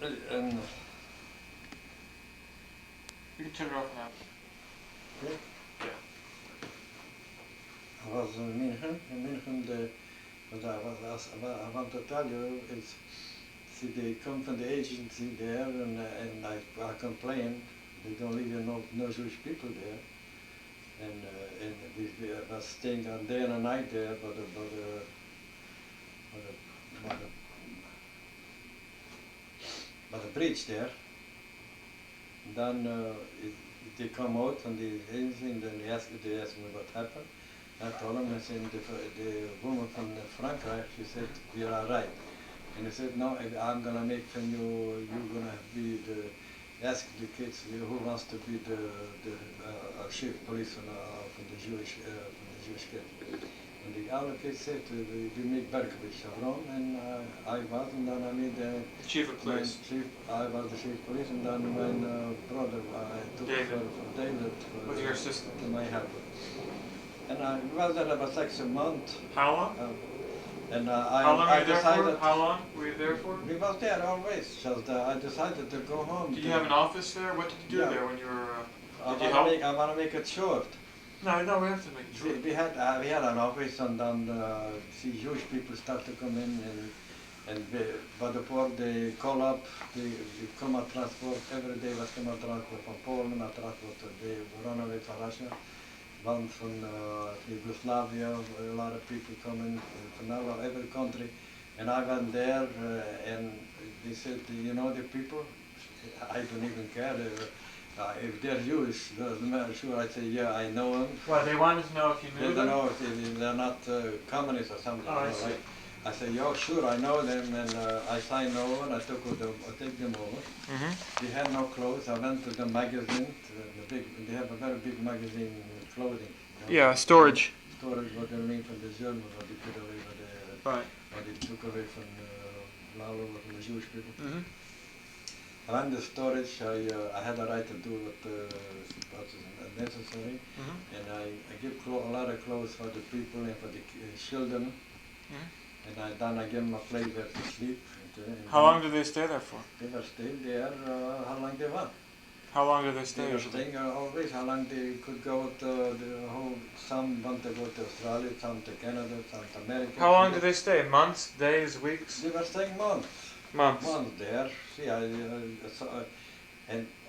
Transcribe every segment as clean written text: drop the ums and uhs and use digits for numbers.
And You can turn it off now. yeah, Yeah. I was in München. In München, what I want to tell you is, see, they come from the agency there, and I complain. They don't leave no Jewish people there, and we was staying a day and a night there, by the bridge there. Then they come out from the agency, and then they ask me what happened. I told them, I said, the woman from Frankrijk, she said, we are right. And he said, no, I'm going to make from you, you're going to be ask the kids who wants to be the chief policeman from the Jewish kids. And the other kids said, we make Berkowitz, and I was, and then I made the Chief of police. I was the chief of police, and then my brother, I took David. for David. With your assistant. To my helper. And I was there about 6 months. How long? And How long were I you there decided. for? How long were you there for? We was there always. Just I decided to go home. Did you have an office there? What did you do Yeah. there when you were? I Did you help? I want to make it short. No, we have to make it short. We had an office, and then see Jewish people start to come in, but before they call up, they come at transport every day. Was come at transport from Poland, at transport they run away from Russia. One from Yugoslavia, a lot of people coming from every country, and I went there, and they said, you know the people? I don't even care. If they're Jewish, doesn't matter. Sure, I say, yeah, I know them. Well, they wanted to know if you They knew don't them. know if they're not communists or something. Oh, I see. I said, yeah, sure, I know them, and I signed over, and I take them over. Mm-hmm. They had no clothes. I went to the magazine, they have a very big magazine clothing. Yeah, storage. Storage, what they mean from the Germans, what they put away, Right. what they took away from all over from the Jewish people. Mm-hmm. Around the storage, I had a right to do what was necessary, and I give a lot of clothes for the people and for the children, and then I give them a place where to sleep. How long did they stay there for? They were staying there, how long they want. How long did they They stay were usually? staying always, how long they could go to the whole, some want to go to Australia, some to Canada, some to America. How long did they stay? Months, days, weeks? They were staying months. Months. Months there. See, and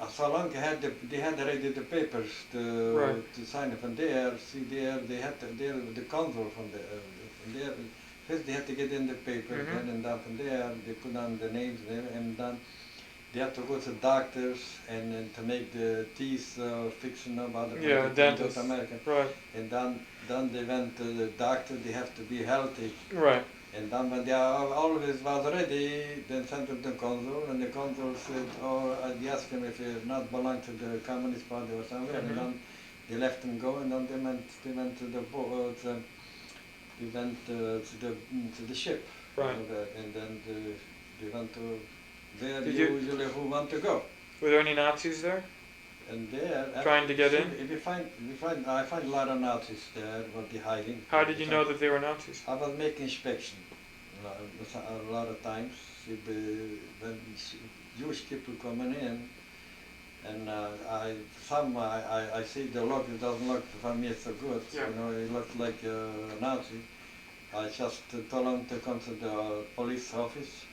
so long they had already the papers to sign it from there. See, there they had the consul from there. First they had to get in the paper, and then from there they put on the names there, and then they had to go to doctors and to make the teeth fixing about the dentist. America. Right. And then they went to the doctor. They have to be healthy. Right. And then when they always was ready, then sent them to the consul, and the consul said, oh, I asked him if he not belong to the Communist Party or somewhere, and then they let him go, and then they went to the boat, they went to the ship, Right. And then they went to where Did you- usually who want to go. Were there any Nazis there? And there, Trying to get in? I find a lot of Nazis there, what they hiding. How did you know that they were Nazis? I was making inspection a lot of times. When Jewish people coming in, and I see the look. It doesn't look for me so good. Yeah. You know, it looks like a Nazi. I just told them to come to the police office.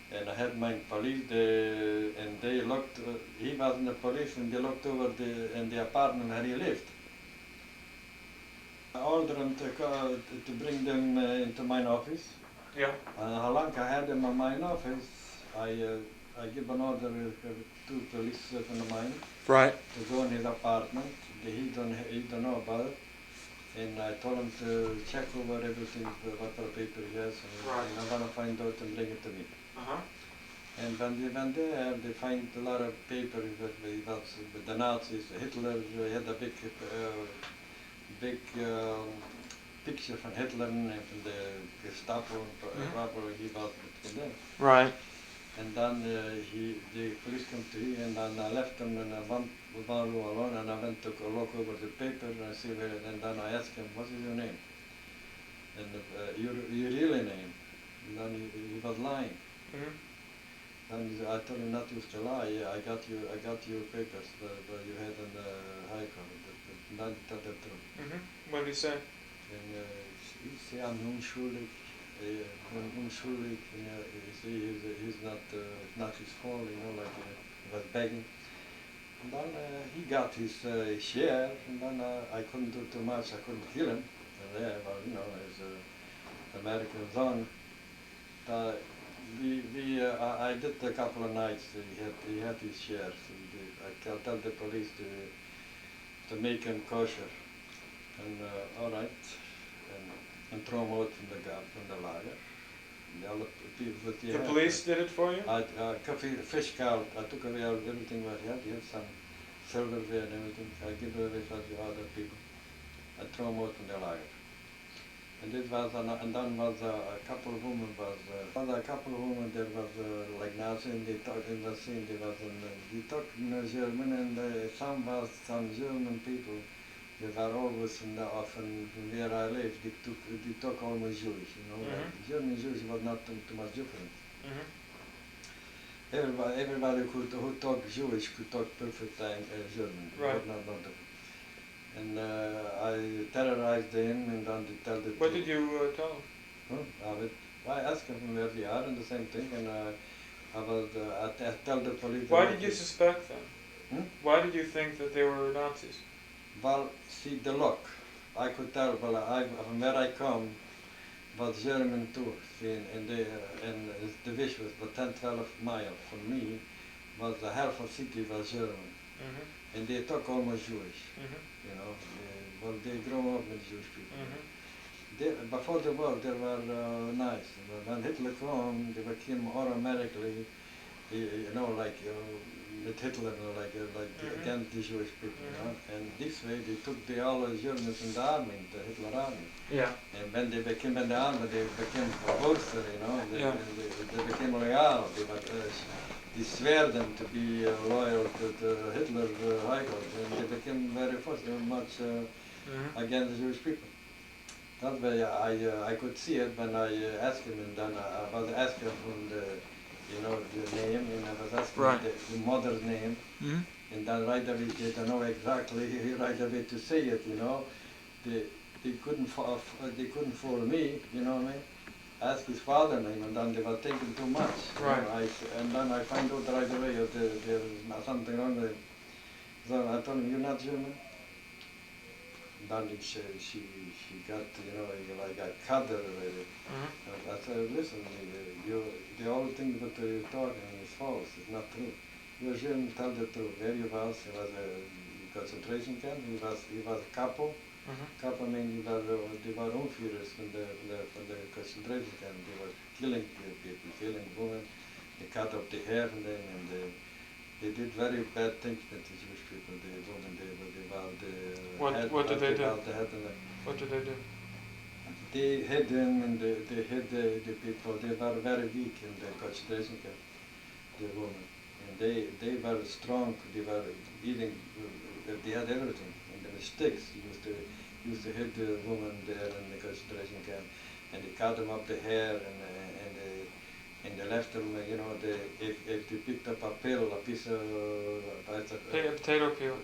And I had my police, and they looked, he was in the police, and they looked over in the apartment where he lived. I ordered them to bring them into my office. Yeah. How long I had them in my office, I give an order to police from the mine Right. to go in his apartment. He don't know about it. And I told him to check over everything, what paper he has, and I want to find out and bring it to me. Uh-huh. And when they went there, they find a lot of paper with the Nazis. Hitler had a big picture from Hitler and from the Gestapo, probably he was between them. Right. And then the police come to me, and then I left them, and I went alone, and I went to look over the paper, and I see where, and then I asked him, what is your name? And your really name? And then he was lying. Then I told him not to use the lie. Yeah, I got your papers that you had in the High Court. Not tell the truth. What did he say? And he said, I'm unschuldig. Unschuldig. He's not his fault. You know, like he was begging. And then he got his share. And then I couldn't do too much. I couldn't kill him. And yeah, but you know, as American son. I did a couple of nights. He had his shares. I tell the police to make him kosher, and all right, and throw him out from the lager. The other people that he The had, police did it for you? fish cow. I took away everything what he had. He had some silverware and everything. I give it away for the other people. I throw him out from the lager. And it was, and then was a couple of women there was like Nazi, and they talked in the scene, they talked in German, and some German people, they were always often where I lived, they talk almost Jewish, you know, like German Jewish was not too much different. Everybody who talked Jewish could talk perfect German, Right. but not different. And I terrorized him, and then they tell the What did you tell him? I asked him where they are, and the same thing, and I tell the police. Why did you suspect them? Hmm? Why did you think that they were Nazis? Well, see the look. I could tell. Well, from where I come, was German too. See, and the wish was about 10-12 miles from me. Was the half of city was German, and they talk almost Jewish. You know, they grew up with Jewish people. Before the war, they were nice. When Hitler came, they became automatically, you know, like with Hitler, like against the Jewish people. You know? And this way, they took all the Germans in the army, the Hitler army. Yeah. And when they became in the army, they became worse. You know, they became loyal. They swear them to be loyal to the Hitler High Court, and they became very much against the Jewish people. That way I could see it when I asked him, and then I was asking from the name, and I was asking the mother's name, and then right away they don't know exactly right away to say it, you know. They couldn't fool me, you know what I mean? Ask his father name, and then they were taking too much. Right. You know, and then I find out right away that there was something wrong with him. So I told him, "You're not German?" And then she got, you know, like I cut her already. And I said, "Listen, the only thing that you're talking is false. It's not true. You're German. Tell the truth. Where you was? He was a concentration camp. He was a couple." Kappa means they were Unführers from the concentration camp. They were killing people, killing women. They cut off the hair from them, and they did very bad things with the Jewish people. The women, What did they do? What did they do? They hid them, and they hid the people. They were very weak in the concentration camp, the women. And they were strong. They were eating. They had everything. And the sticks used to hit the woman there in the concentration camp, and they cut them up the hair, and they left them, you know, if they picked up a piece of potato peel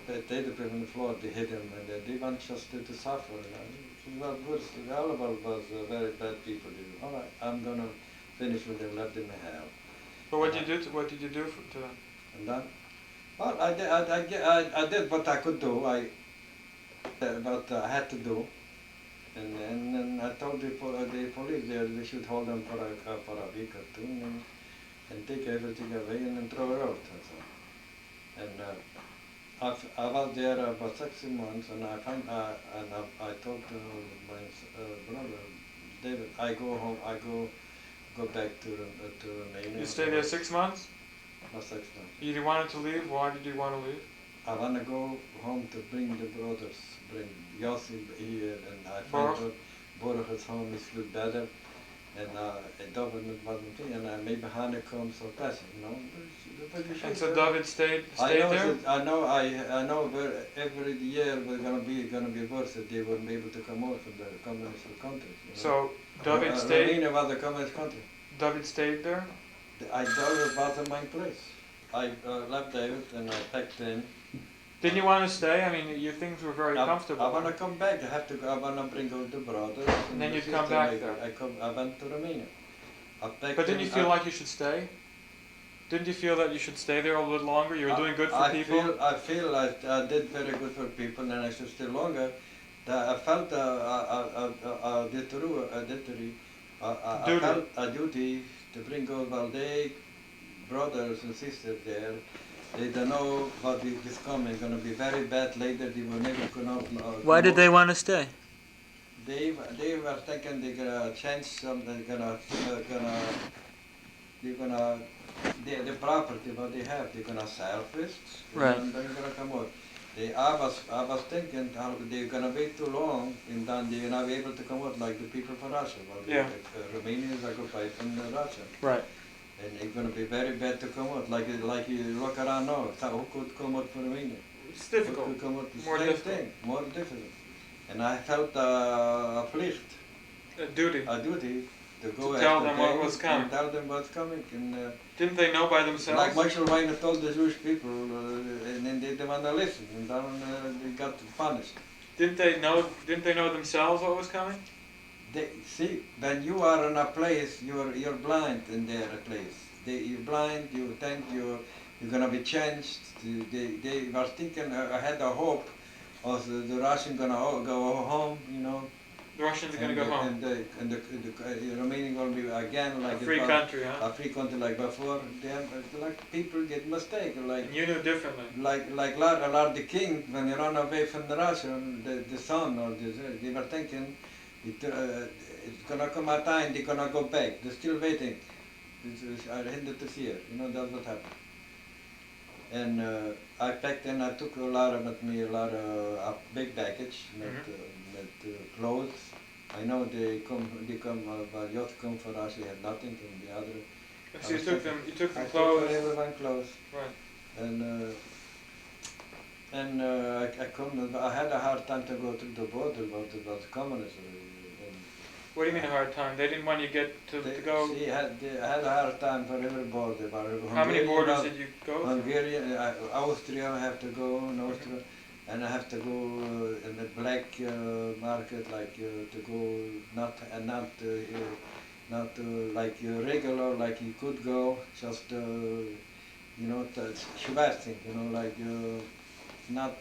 on the floor, they hit them, and they want just to suffer. You know. It was worse. All of us was very bad people. All right, I'm gonna finish with them, left them in hell. But what did you do to them? And then, well, I did what I could do. What I had to do, and then I told the police there they should hold them for a week or two, and take everything away and then throw it out. And I was there about 6 months, and I told my brother David, I go home, I go back to Romania. You stayed there 6 months? Not 6 months. You wanted to leave? Why did you want to leave? I want to go home to bring the brothers, bring Yossi here, and I find out Borch's home is a little better, and David wasn't here, and maybe Hannah comes or passing, you know. And so David stayed there? I know where every year we're gonna be worse that they wouldn't be able to come out from the communist country. You know? So David stayed. Romania was a communist country. David stayed there? I David wasn't my place. I left David and I packed in. Didn't you want to stay? I mean, your things were very comfortable. I want to come back. I have to go. I want to bring out the brothers. And then the you'd come sister back maybe. there. I went to Romania. But didn't you feel like you should stay? Didn't you feel that you should stay there a little longer? You were doing good for people? I feel I did very good for people and I should stay longer. I felt a duty to bring out all the brothers and sisters there. They don't know what is coming. Going to be very bad later. They will never come out. Why did they want to stay? They were thinking they're gonna change something. The property what they have, they're gonna sell first, Right. and then they're gonna come out. I was thinking they're gonna wait too long, and then they're not able to come out like the people from Russia. Well, Yeah. the Romanians are occupied from Russia, Right. and it's gonna be very bad to come out. Like you look around now, who could come out from Romania? It's Who difficult. could come out? The More same difficult. thing, more difficult. And I felt a plicht, A duty. a duty to go To tell after them what them was coming. and tell them what's coming. And, Didn't they know by themselves? like Michael Weiner told the Jewish people, and then they didn't want to listen, and then they got punished. Didn't they know themselves what was coming? They see when you are in a place, you're blind in their place. You're blind. You think you're gonna be changed. They were thinking. I had a hope of the Russian gonna go home. You know. The Russians are going to go home. And the Romanian going to be again like A free country, huh? a free country like before. Then like people get mistaken. Like And you knew differently. like Lord the King when he ran away from the Russia, the son or they were thinking it's gonna come a time they're gonna go back. They're still waiting. I hinted this year. You know that's what happened. And I packed and I took a lot of with me a big package with clothes. I know they come youth come for us. They had nothing from the other. So you took them I clothes. took for everyone clothes. Right. And I couldn't. I had a hard time to go to the border, but it was communism. What do you mean a hard time? They didn't want you to go. See, I had a hard time for every border. How many borders did you go through? Hungary, Austria, I have to go in Austria, and I have to go in the black market, like to go not like regular, like you could go, just you know, schwarzing, you know, like not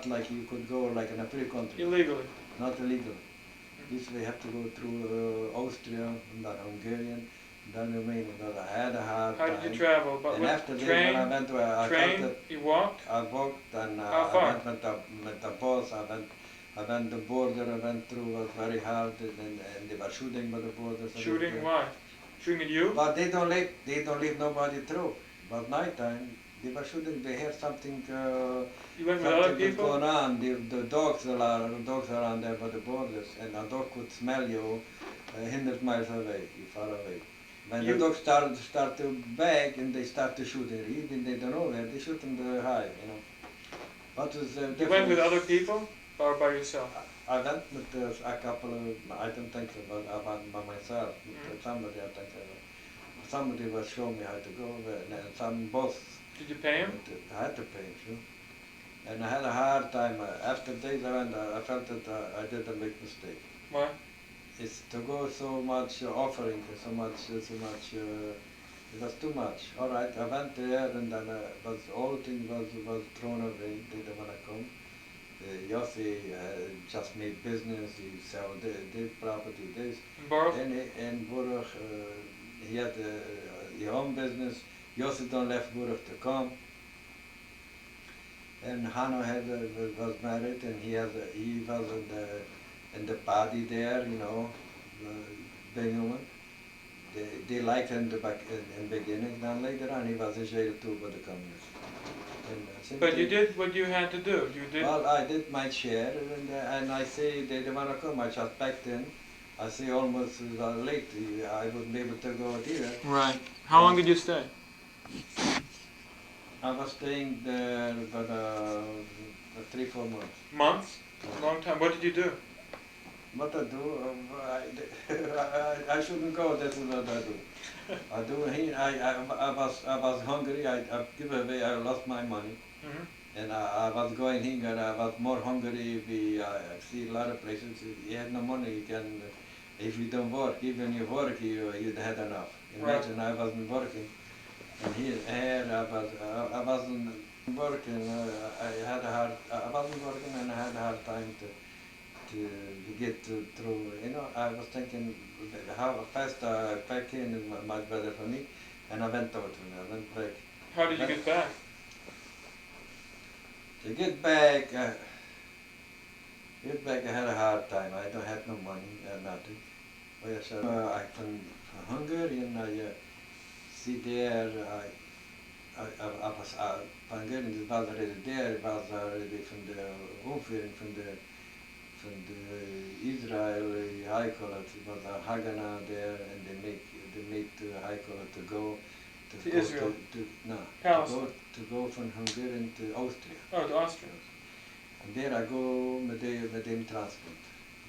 like you could go like in a free country. Illegally. Not illegal. This we have to go through Austria, and then Hungarian, then Romania. But I had a hard time. How did you travel? But And with after that, train? when I went to Train? You walked? I walked and How far? I went with the bus. I went the border. I went through. It was very hard, and they were shooting by the border. So Shooting? Why? Shooting at you? But they don't leave nobody through. But nighttime they were shooting. They hear something. You went with other Something was people? going on. The dogs are around there by the borders, and a dog could smell you 100 miles away, far away. When the dogs start to beg and they start to shoot, even they don't know where, they shoot in the high, you know. What was You went with other people or by yourself? I went with a couple of, I don't think so, but I went by myself. With somebody, I think somebody was showing me how to go, and some boss. Did you pay him? I had to pay him, sure. And I had a hard time. After days I went, I felt that I did a big mistake. Why? It's to go so much offering, so much, it was too much. All right, I went there and then all thing was thrown away, they didn't want to come. Yossi just made business, he sell this property, this. In Baruch? In Baruch, he had his own business. Yossi don't left Baruch to come. And Hanno was married, and he was in the party there, you know, Benjamin. They liked him in the beginning. Then later on, he was in jail too by the communists. But you did what you had to do. You did. Well, I did my share, and I say they didn't want to come. I just packed in. I say almost late. I wouldn't be able to go out here. Right. How long did you stay? I was staying there for 3-4 months. Months? A long time. What did you do? What I do, I shouldn't go, this is what I do. I do. I was hungry. I give away. I lost my money, Mhm. and I was going here. I was more hungry. I see a lot of places. You have no money. You can, if you don't work, even you work, you had enough. Imagine I wasn't working, and here I wasn't working. I wasn't working, and I had a hard time to get through. You know, I was thinking how fast back in is much better for me, and I went out and I went back. How did you get back? To get back, I had a hard time. I don't have no money, nothing. But I said, I can hunger, and I see there. I was Hungarian was already there. It was already from the Umführung from the Israel high court. It was a Haganah there, and they make the high court to go To Israel? To go from Hungarian to Austria. Oh, to Austria. And there I go with them transport.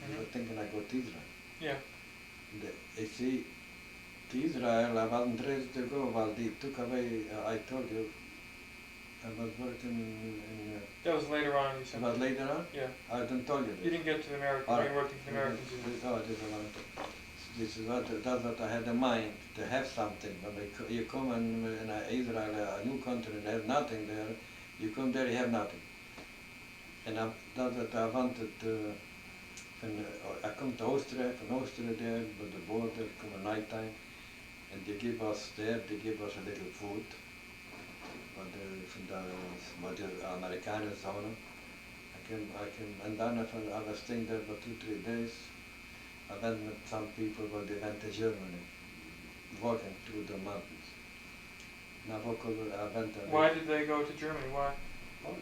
I was Mhm. thinking I go to Israel. Yeah. And I see, to Israel I wasn't ready to go, while they took away, I told you, I was working in That was later on, you it said. was later on? Yeah. I didn't tell you You this. didn't get to the American, All you right. were working for the Americans. This is one. This is that's what I had in mind, to have something. When you come in Israel, a new country, and have nothing there, you come there, you have nothing. And that's what I wanted to, I come to Austria, from Austria there, with the border, come at night time, and they give us a little food, from the Amerikaners zone. And then I was staying there for 2-3 days. I went with some people, but they went to Germany, walking through the mountains. Why did they go to Germany? Why? Oh,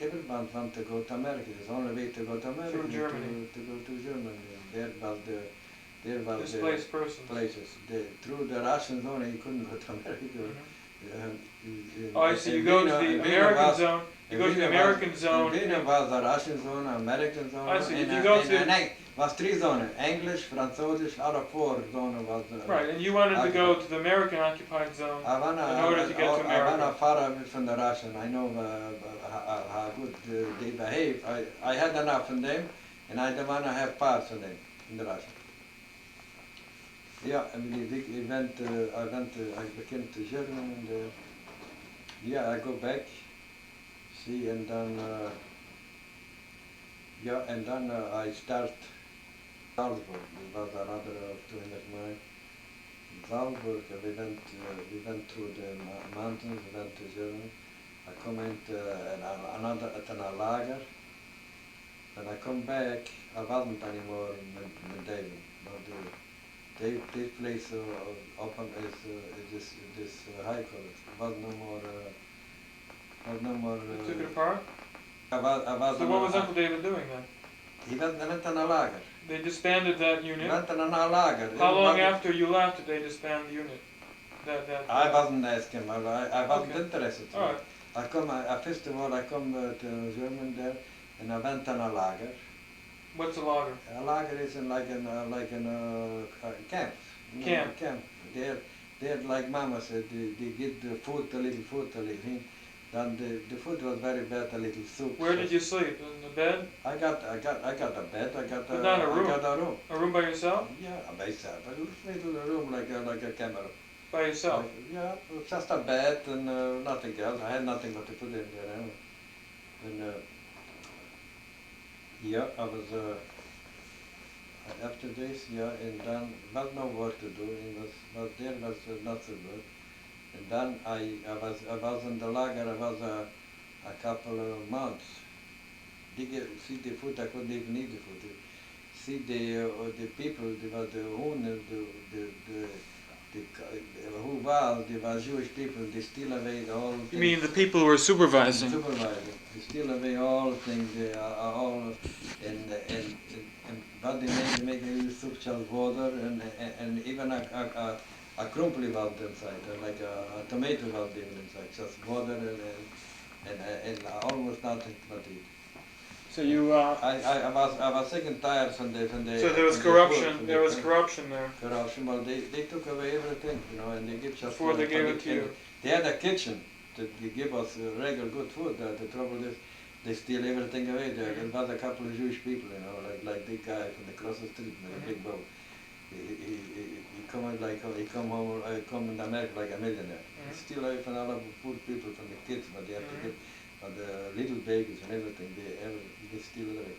everyone wants to go to America. There's only way to go to America. Through Germany. To go to Germany. There was Displaced persons. places. Through the Russian zone, you couldn't go to America. Mhm. Oh, I see. You go to the American zone. You go to the American zone. There was the Russian zone, American zone. I see. If you go to was 3 zones: English, Französisch, out of 4 zones was. Right, and you wanted to go to the American occupied zone in order to get to I America. wanna far away from the Russian. I know how good they behave. I had enough from them, and I don't wanna have parts of them in the Russian. Yeah, I mean, I became to Germany, and yeah, I go back, see, and then I start Salzburg. It was another 200 miles. Salzburg, we went through the mountains, we went to Germany. I come into a lager. When I come back, I wasn't anymore in David. This place open is this high college. Was no more. You took it apart? I was So what was Uncle David doing then? He went on a lager. They disbanded that He unit. went on a lager. How long after you left did they disband the unit? I wasn't asking. I wasn't Okay. interested. All right. First of all, I come to Germany there, and I went on a lager. What's a lager? A lager is like in camp. You know, Camp. Camp. They're like Mama said. They get the food, a little food, a little. Then the food was very bad, a little soup. Where did you sleep? In the bed? I got a bed. But not a room. I got a room. A room by yourself? Yeah, by myself. A little room like a camera. By yourself? Yeah, just a bed and nothing else. I had nothing but to put in there. And yeah, I was after this, yeah, and then was no work to do. It was there was not so good. And then I was in the lager. I was a couple of months. See the food. I couldn't even eat the food. See the people. They were the owners. They were Jewish people. They steal away the whole. You mean the people who were supervising? Supervising. They steal away all things. They are all and but they make a little soup, just water and even a crumple was inside, like a tomato was inside, just water and almost nothing but it. So you. I was sick and tired from the. So there was from the corruption. food, There was from the corruption there. corruption. Well, they took away everything, you know, and they give just. Before they gave it to you. They had a kitchen to give us regular good food. The trouble is, they steal everything away. There was a couple of Jewish people, you know, like the guy from across the street, with a big boat. He come out like he come home, come in America like a millionaire. He steal away from all of the poor people, from the kids, but they have to get, but the little babies and everything, they steal it away.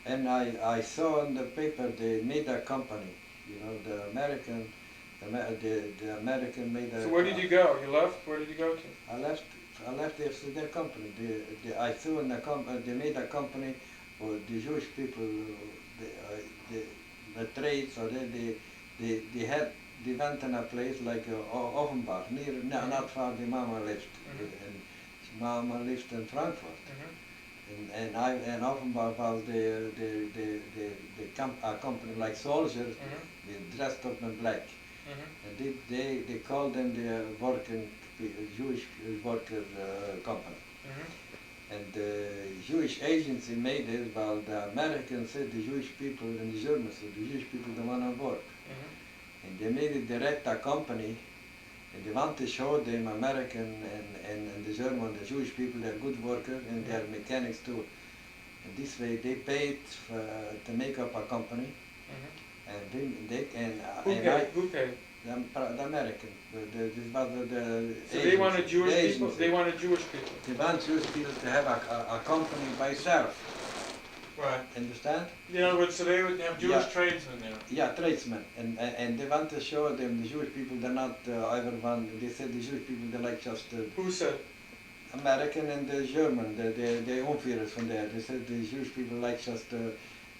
And I saw in the paper they made a company, you know, the American made a. So where did you go? You left? Where did you go to? I left their company. I saw in the company, they made a company for the Jewish people, the trade, so they went in a place like Offenbach, not far the Mama lived. And Mama lived in Frankfurt. And Offenbach was a company like soldiers, they dressed up in black. And they called them the Jewish worker company. And the Jewish agency made it, while the Americans said the Jewish people and the Germans said the Jewish people don't want to work. And they made it direct a company, and they want to show them American and the German, the Jewish people, they're good workers and they're mechanics too. And this way they paid to make up a company. And Who paid? The American. So they wanted Jewish people. They wanted Jewish people. They want Jewish people to have a company by itself. Right. Understand? In other words, so they would have Jewish tradesmen there. Yeah, tradesmen, and they want to show them the Jewish people. They're not everyone. They said the Jewish people they like just. Who said? American and the German, the Umführers from there. They said the Jewish people like just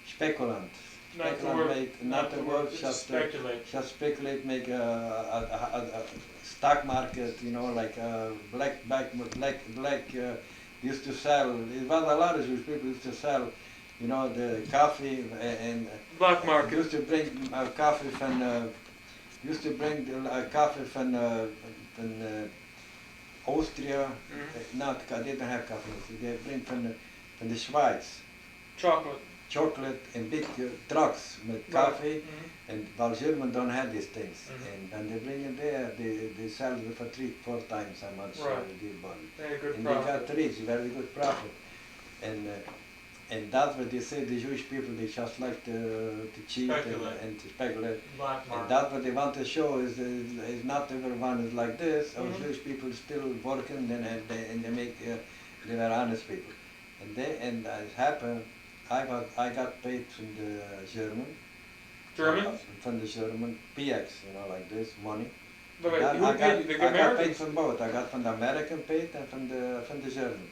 speculant. Not to work, just speculate. Just speculate, make a stock market, you know, like black used to sell. It was a lot of Jewish people used to sell, you know, the coffee and black market. Used to bring coffee from Austria. Not they didn't have coffee. They bring from the Schweiz. Chocolate and big trucks with coffee, and while Germans don't have these things, and when they bring it there, they sell it for 3-4 times how much they bought. And they got rich, very good profit, and that's what they say. The Jewish people they just like to cheat and to speculate, and that's what they want to show is not everyone is like this. Our Jewish people still working and they make they were honest people, and it happened. I got paid from the German. From the German, PX, you know, like this, money. But wait, I got paid from both. I got from the American paid and from the German.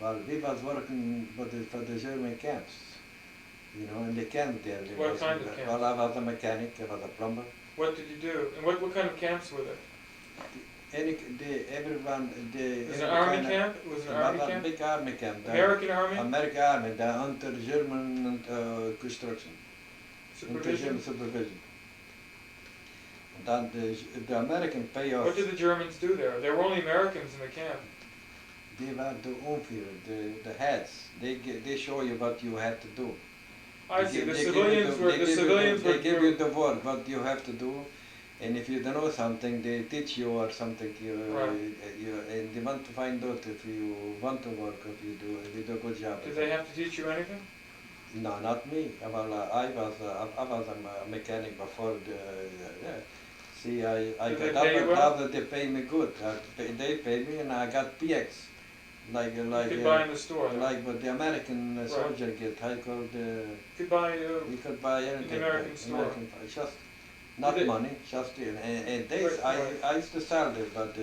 Well, we was working for the German camps, you know, in the camp there. What kind of camps? Well, I was a mechanic, I was a plumber. What did you do? And what kind of camps were there? Everyone. It was an army camp? It was an army camp? Big army camp. American army? American army, under German construction. Supervision? Supervision. And then the American payoff. What did the Germans do there? There were only Americans in the camp. They were the Umführer, the heads. They show you what you have to do. I see. The civilians were. They give you the work, what you have to do. And if you don't know something, they teach you or something. And they want to find out if you want to work, if you do a good job. Did they have to teach you anything? No, not me. Well, I was a mechanic before. See, I got that they pay me good. They paid me, and I got PX. Like you could buy in the store. Like what the American soldier get. I called. Could buy. You could buy anything. In the American store. Just. Not money, just and this I used to sell this, but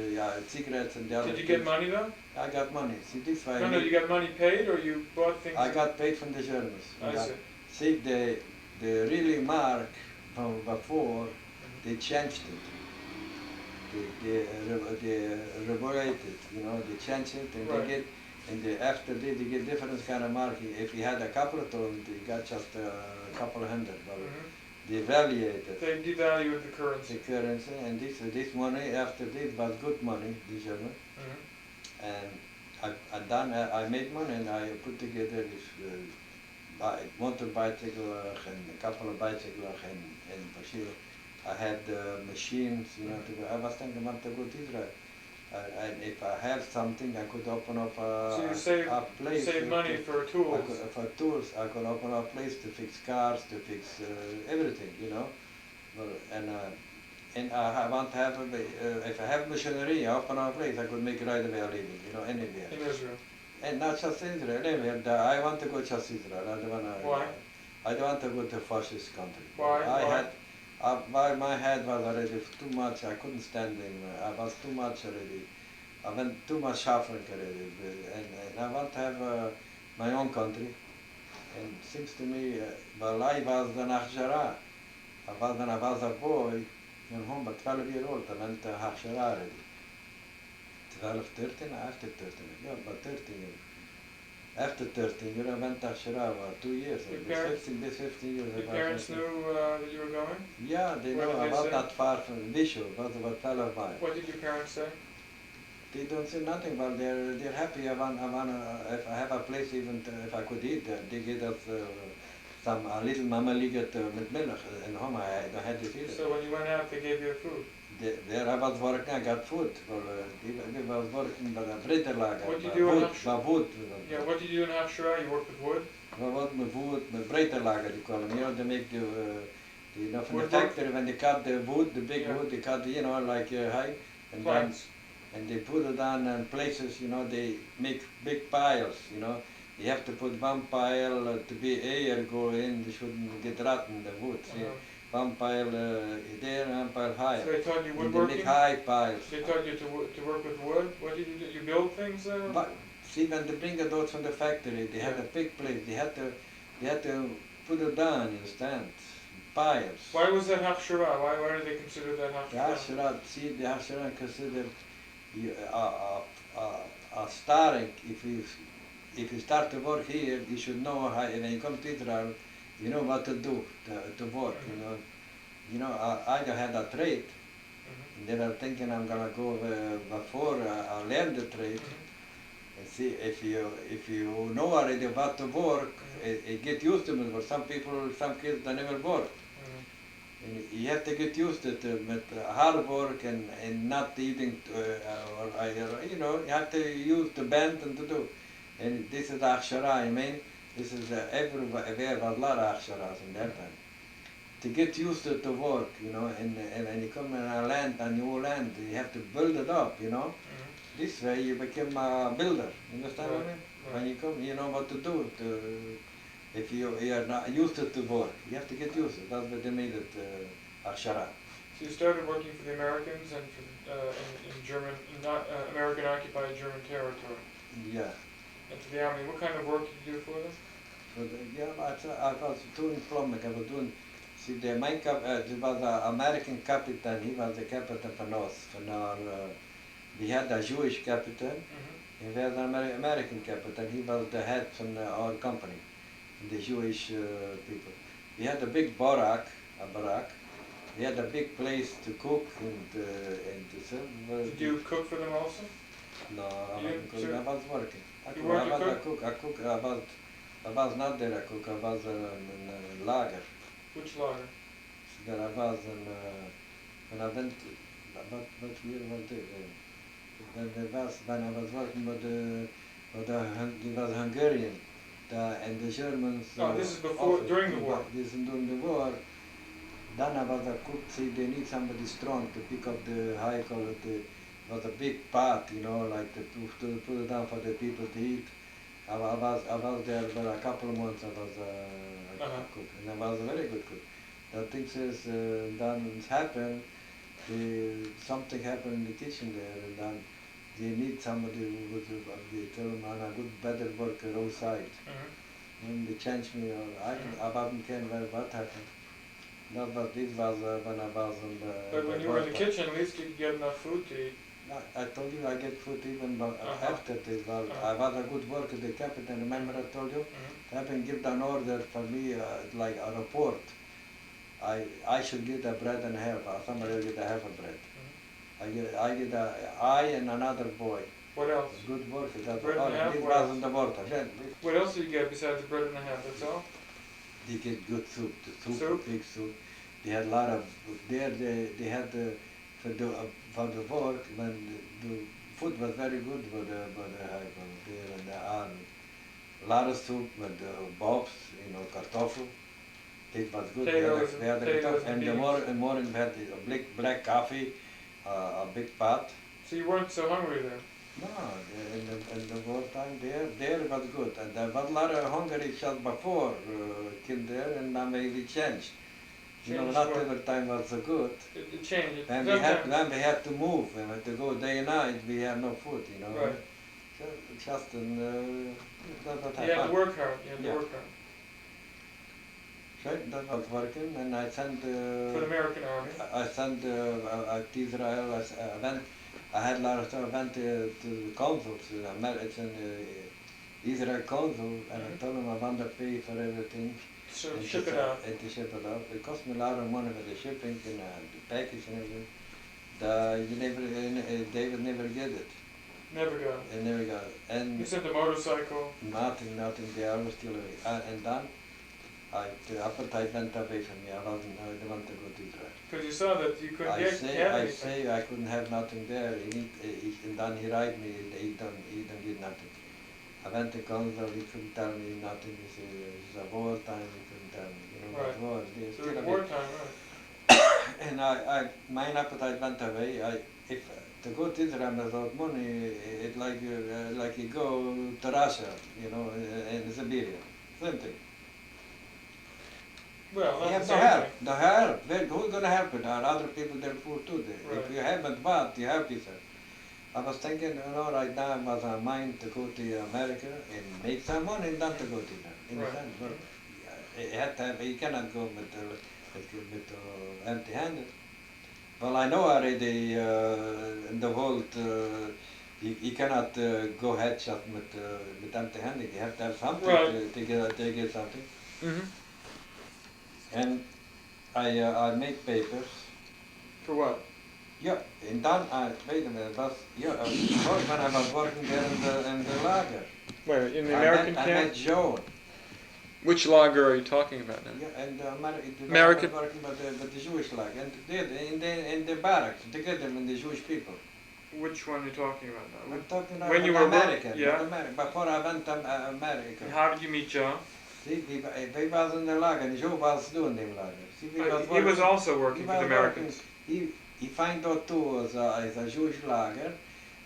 cigarettes and the other. Did you get money though? I got money. See this way. No, you got money paid, or you bought things. I got paid from the Germans. I see. See the really mark from before, they changed it. They revocated it. You know, they changed it and they get. And after they get different kind of mark. If you had a couple of tons, they got just a couple of hundred. They evaluated. They devalued the currency. The currency, and this money after this was good money, the German. And I made money and I put together this motor bicycle and a couple of bicycles and Bashir. I had machines, you know, I was thinking about to go to Israel. And if I have something, I could open up So a place. you save money for tools. For tools, I could open up a place to fix cars, to fix everything, you know. Well, and I want to have, if I have machinery, I open up a place, I could make right away a living, you know, anywhere. In Israel. And not just Israel, anywhere. I want to go just Israel. I don't want to. Why? I don't want to go to fascist country. Why? My head was already too much. I couldn't stand it. I was too much already. I went too much suffering already, and I want to have my own country. And it seems to me, well, I was an Achshara. When I was a boy, in home, but 12 years old, I went to Achshara already. 12, 13, after 13, yeah, but 13 years. After 13 years, I went to Achshara for 2 years. This 15 years. Your parents knew that you were going? Yeah, they know. I was not far from Vishu, it was about 12 miles. What did your parents say? They don't say nothing, but they're happy. If I have a place, even if I could eat, they give us some a little mama liget with milk in home. I don't have this either. So when you went out, they gave you food? Where I was working, I got food. I was working by the breiterlager. What did you do in wood? Yeah, what did you do in Hafshara? You worked with wood? With wood, with breiterlager, they call them. You know, they make the you know, from the factory, when they cut the wood, the big wood, they cut, you know, like high. And planks. And they put it on in places, you know, they make big piles, you know. You have to put one pile to be air go in, they shouldn't get rotten, the wood. One pile there and one pile higher. So they taught you woodworking? And they make high piles. They taught you to work with wood? What did you do? You build things? But see, when they bring it out from the factory, they had a big place. They had to put it down, you understand? Piles. Why was that Hafshara? Why did they consider that Hafshara? The Hafshara considered starting, if you start to work here, you should know how, when you come to Israel, you know what to do, to work, you know. I had a trade, and they were thinking I'm gonna go before I learn the trade, and see if you know already what to work, it get used to it. For some people, some kids, they never work. And you have to get used to it with hard work and not eating, you know, you have to use the band and to do. And this is Achshara, I mean, this is everywhere, there was a lot of Achsharas in that time. To get used to the work, you know, and when you come in a new land, you have to build it up, you know. This way you become a builder, you understand what I mean? When you come, you know what to do. If you are not used to work, you have to get used to it. That's what they made it Achshara. So you started working for the Americans and for, in German, American occupied German territory. Yeah. And for the army, what kind of work did you do for them? I was doing plumbing. I was doing. See, there was an American captain. He was the captain for us. We had a Jewish captain. And we had an American captain. He was the head from our company. The Jewish people. We had a big barrack. We had a big place to cook and to serve. Did you cook for them also? No, I wasn't cooking. I was working. You weren't a cook? I was not there a cook. I was in lager. Which lager? There I was when I went. What year was it? When I was working with the Hungarian. And the Germans. Oh, this is before, during the war. This is during the war. Then I was a cook. See, they need somebody strong to pick up the high quality. It was a big pot, you know, like to put it down for the people to eat. I was there for a couple of months. I was a cook, and I was a very good cook. The things is then happened. Something happened in the kitchen there, and then they need somebody who would tell them I'm a good, better worker outside. And they changed me. I wasn't care what happened. No, but this was when I was in the. But when you were in the kitchen, at least you could get enough food to eat. I told you I get food even after this. Well, I was a good worker, the captain. Remember I told you? Captain give an order for me, like a report. I should get a bread and a half. Somebody will get a half a bread. I and another boy. What else? Good work. That Bread and a half, this what else? wasn't the water. Then What else do you get besides the bread and a half? That's all? they get good soup. The Soup? big soup. They had a lot of there. They had for the work when the food was very good for the there and the army. A lot of soup with bobs, kartoffel. It was good. Potatoes We had the potatoes and the morning we had a black coffee, a big pot. So you weren't so hungry there? No, in the wartime there was good. And there was a lot of hungry just before came there, and now maybe changed. Changed Not what? every time was so good. It changed. When we had to move, when we had to go day and night, we had no food, Right. So just that's what You had to happened. work hard. You had to Yeah. work hard. Right, that was working, and I sent. For the American Army? I sent to Israel. I had a lot of stuff. I went to the consuls, it's an Israel consul, and I told him I want to pay for everything. So and ship to it out. And to ship it out. It cost me a lot of money for the shipping and the package and everything. They would never get it. Never got it. They never got it. And You sent the motorcycle. nothing. They always still away. And then the appetite went away from me. I didn't want to go to Israel. Because you saw that you couldn't have I anything. say I couldn't have nothing there. And then he write me, he don't get nothing. I went to consul, he couldn't tell me nothing. He said, it's a wartime, he couldn't tell me. Right. What war, there's So still a bit. wartime, right. And my appetite went away. If to go to Israel without money, it's like you go to Russia, in Siberia. Same thing. Well, You have that's the to same help. thing. The help. Who's going to help it? Are other people there poor too? Right. If you haven't bought, you help yourself. I was thinking, right now I was on mind to go to America and make some money and then to go to them. In Right. a sense, but you have to have, you cannot go with empty-handed. Well, I know already in the world you cannot go ahead just with empty-handed. You have to have something Right. to get something. Mm-hmm. And I make papers. For what? Yeah, and then wait a minute, when I was working there in the lager. Wait, in the I American met, camp? I met Joan. Which lager are you talking about now? Yeah, and American- I was working with the Jewish lager, and in the barracks together with the Jewish people. Which one are you talking about now? I'm talking about When you were American, yeah. before I went to America. And how did you meet Joe? See, we was in the lager, and Joe was doing the lager. See, He was also working he for the was Americans. He find out too as a Jewish lager,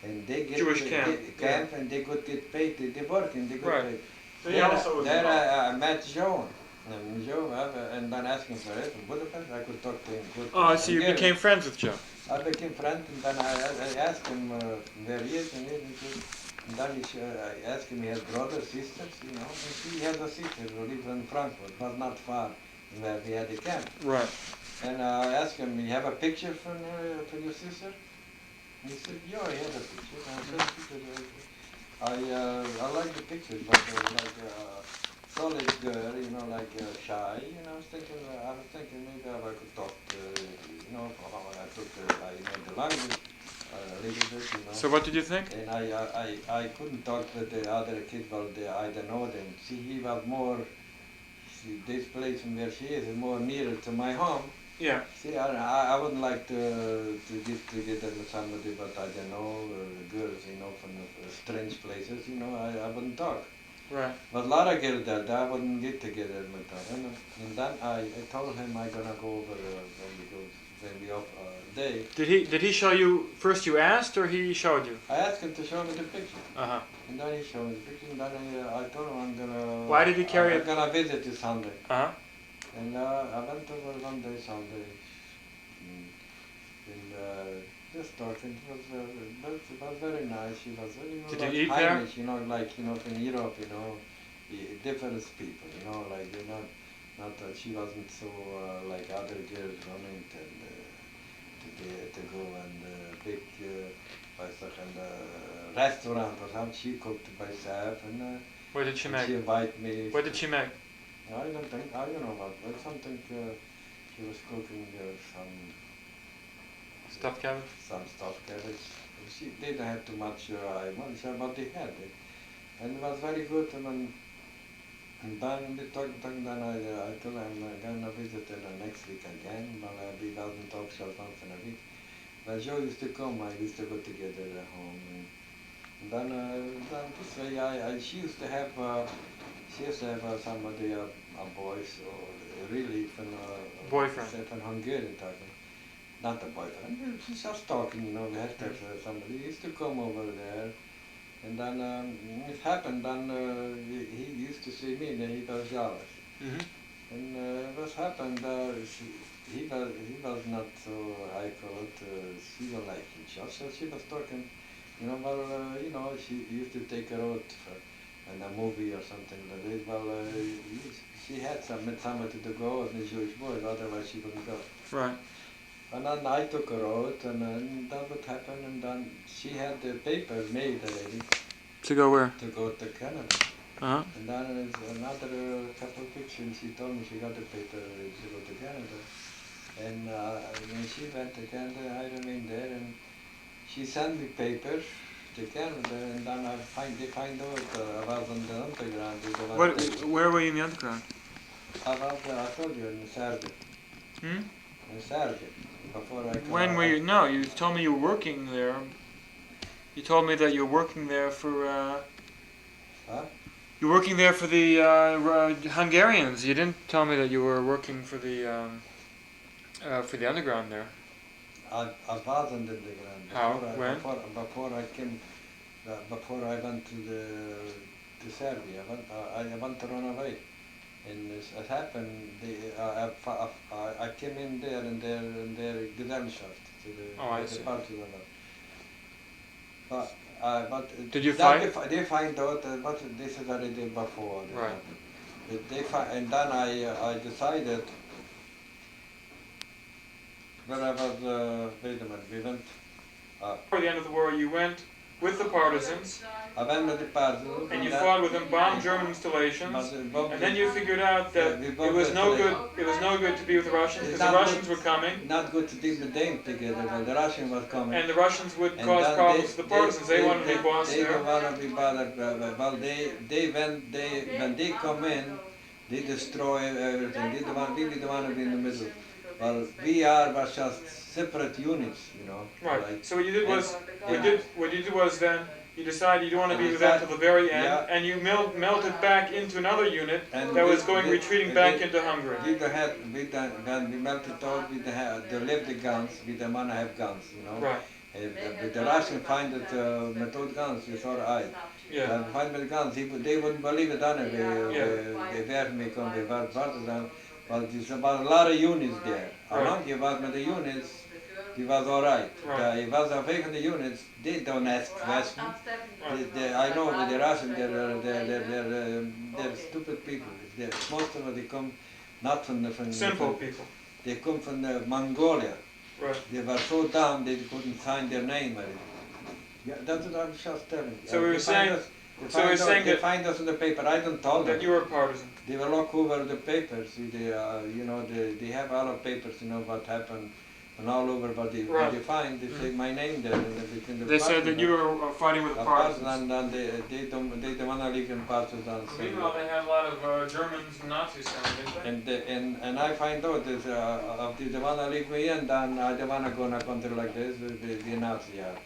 and they get Jewish camp, and they could get paid. They work and they could Right. pay. So he also was involved. I met Joan, and Joe, and then asking for it in Budapest. I could talk to him. Oh, so you became friends with Joe? I became friends, and then I asked him where he is, and then I asked him, he has brothers, sisters, and he has a sister who lives in Frankfurt, but not far where we had the camp. Right. And I asked him, you have a picture for your sister? And he said, yeah, I have a picture. And I said, I like the picture, but like a solid girl, like shy. I was thinking maybe I could talk to, I took the language a little bit, So what did you think? And I couldn't talk with the other kid, well, I don't know them. See, he was more, this place where she is more nearer to my home. Yeah. See, I wouldn't like to get together with somebody, but I don't know, girls, from the strange places, I wouldn't talk. Right. But a lot of girls that I wouldn't get together with them. And then I told him I'm gonna go over when we off day. Did he show you, first you asked or he showed you? I asked him to show me the picture. Uh-huh. And then he showed me the picture, and then I told him I'm gonna... Why did he carry I'm it? gonna visit you Sunday. Uh-huh. And I went over one day Sunday. And just talking, it was very nice. She was very Did like you eat Irish, like from Europe, different people, like not that she wasn't so like other girls running to go and big restaurant or something. She cooked by herself, and What did she make? she invited me. What did she make? I don't know what, but something she was cooking some Stuffed cabbage? some stuffed cabbage. They didn't have too much money, but they had it. And it was very good. And then we talked, then I told him I'm going to visit the next week again, but we wasn't talk just once in a week. But Joe used to come, I used to go together at home. And then this way, she used to have somebody, a boys, or really from Boyfriend. From Hungarian talking. Not a boyfriend, just talking, we had to have somebody. He used to come over there. And then it happened, then he used to see me, and he was jealous. And what happened, he was not so, I call it, she was like him. So she was talking, she used to take her out in a movie or something like that. Well, she had somebody to go out, the Jewish boys, otherwise she wouldn't go. Right. And then I took her out, and then that would happen, and then she had the paper made already. To go where? To go to Canada. Uh-huh. And then there's another couple of weeks, and she told me she got the paper to go to Canada. And when she went to Canada, I remained there, and she sent me papers to Canada, and then they find out I was on the underground. Where were you in the underground? I told you, in Serbia. In Serbia. Before I When were you? No, you told me you were working there. You told me that you're working there for. Huh? You're working there for the Hungarians. You didn't tell me that you were working for the underground there. I was in the underground. How? When? Before I came, before I went to Serbia, I went to run away. And it happened. I came in there in their Gesellschaft to the party. But did you fight? They find out what this is already before. Right. And then I decided when I was wait a minute, we went. Before the end of the war, you went with the partisans. I went with the partisans. And you fought with them, bombed German installations. And then you figured out that it was no good. It was no good to be with the Russians because the Russians were coming. Not good to be with them together, but the Russians was coming. And the Russians would cause problems to the partisans. They wanted to be boss there. They don't want to be bothered. Well, when they come in, they destroy everything. We don't want to be in the middle. Well, was just separate units, Right. Like, so what you did was then you decided you don't want to be with them till the very end, and you melted back into another unit that was retreating back into Hungary. When we melted out, they left the guns. We don't want to have guns, Right. But the Russians find that without guns, it's all right. Yeah. Find with guns, they wouldn't believe it anyway. They were me come, they were partisan. But there's about a lot of units there. How long he was with the units, he was all right. He was away from the units, they don't ask questions. I know with the Russians, they're stupid people. Most of them, they come not from the... Simple people. They come from Mongolia. Right. They were so dumb they couldn't sign their name. Yeah, that's what I was just telling you. So we were saying... They find us in the paper. I don't tell them. That you were a partisan. They will look over the papers. They have all the papers. What happened, and all over. But they find. They say my name there. They said that you were fighting with the partisans. And they don't want to live in partisans. Meanwhile, they had a lot of Germans and Nazis coming, didn't they? And I find out that if they want to leave me in, then I don't want to go in a country like this. The Nazis are.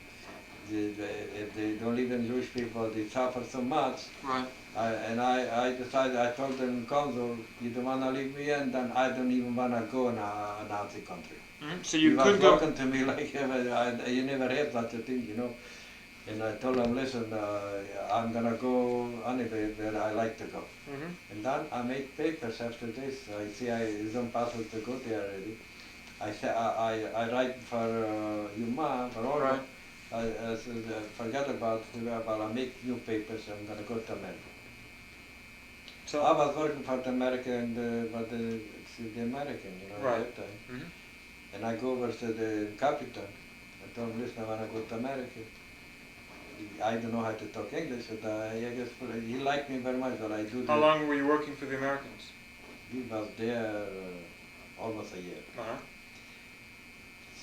If they don't live in Jewish people, they suffer so much. Right. I decided, I told the consul, you don't want to leave me in, then I don't even want to go in a Nazi country. So you could could go. He was talking to me like, you never heard such a thing, And I told him, listen, I'm going to go anywhere where I like to go. And then I make papers after this. I see it's impossible to go there already. I write for UMA, for all right. I forget about it, but I make new papers. I'm going to go to America. So I was working for the American, but it's the American, right. At that time. And I go over to the captain. I told him, listen, I want to go to America. I don't know how to talk English, but I guess he liked me very much. But I do. How long were you working for the Americans? He was there almost a year.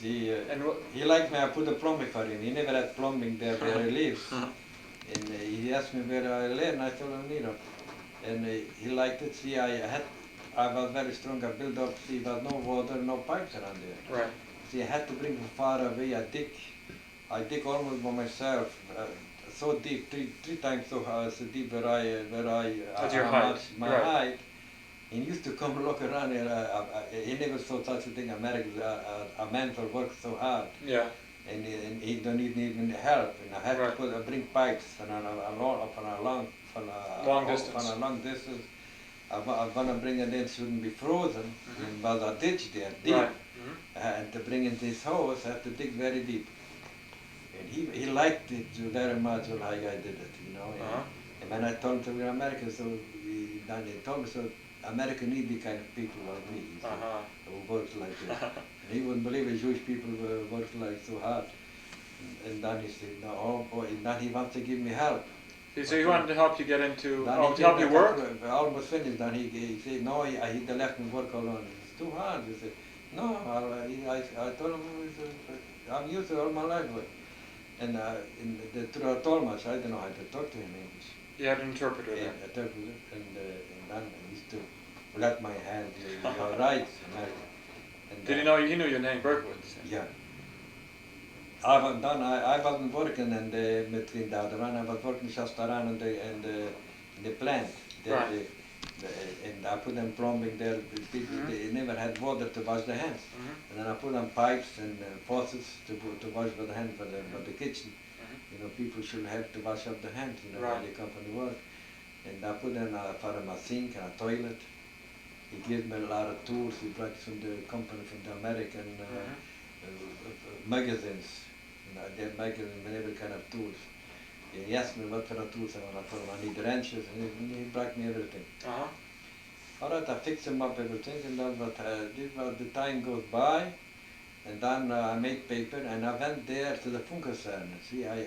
See, And he liked me. I put the plumbing for him. He never had plumbing there where he lives. And he asked me where I live, and I told him, you know. And he liked it. See, I was very strong. I built up. See, there was no water, no pipes around there. right. See, I had to bring from far away. I dig almost by myself. So deep, three times so deep where That's your height. my Right. height. He used to come look around here. He never saw such a thing. Americans, a man for work so hard, Yeah. and he don't even help. And I had Right. to bring pipes for a long distance. I'm gonna bring it in, shouldn't be frozen. Mhm. But a ditch there, deep. Right. Mhm. And to bring in this hose, I had to dig very deep. And he liked it very much like I did it, you know. And when I told him to go to America, so he told me, so America need the kind of people like me, he said, who works like this. And he wouldn't believe it, Jewish people work like so hard. And then he said, no, oh boy, and then he wants to give me help. So he wanted to help you get into, Then to help you work? Almost finished, then he said, no, he left me work alone. It's too hard. He said, no, I told him, I'm used to it all my life. And through a Tolmas, I don't know how to talk to him in English. You had an interpreter there. Interpreter, and then I used to let my hand, you're right, America. And, Did he know he knew your name, Berkowitz? Yeah. I wasn't working between the other one. I was working just around in the plant. Right. And I put in plumbing there. People they never had water to wash their hands. Mm-hmm. And then I put on pipes and faucets to wash with the hand for the kitchen. You know, people should have to wash up their hands, you know, Right. when they come from the work. And I put in for a sink and a toilet. He gave me a lot of tools. He brought from the company, from the American magazines. You know, their magazines with every kind of tools. He asked me what kind of tools I want. I told him I need wrenches, and he brought me everything. All right, I fixed him up everything, and then the time goes by, and then I make paper, and I went there to the Funkercern. See, I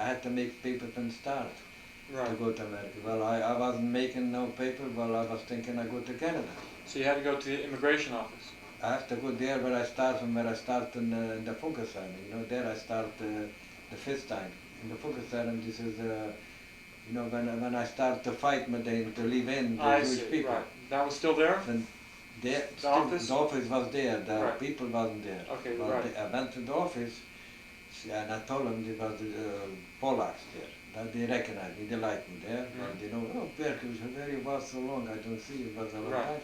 had to make paper from the start to go to America. Well, I wasn't making no paper. Well, I was thinking I go to Canada. So you had to go to the immigration office. I have to go there where I start, from where I start in the Funkercern. You know, there I start the first time. In the Funkercern, this is, you know, when I start to fight with them to leave in the Jewish people. Right. That was still there? Then The office? The office was there, the Right. people wasn't there. Okay, Well, right. I went to the office, and I told them there was Polacks there. That they recognized me, they liked me there. Well, they know, oh, Berkowitz, where you was so long, I don't see you, it was a long time.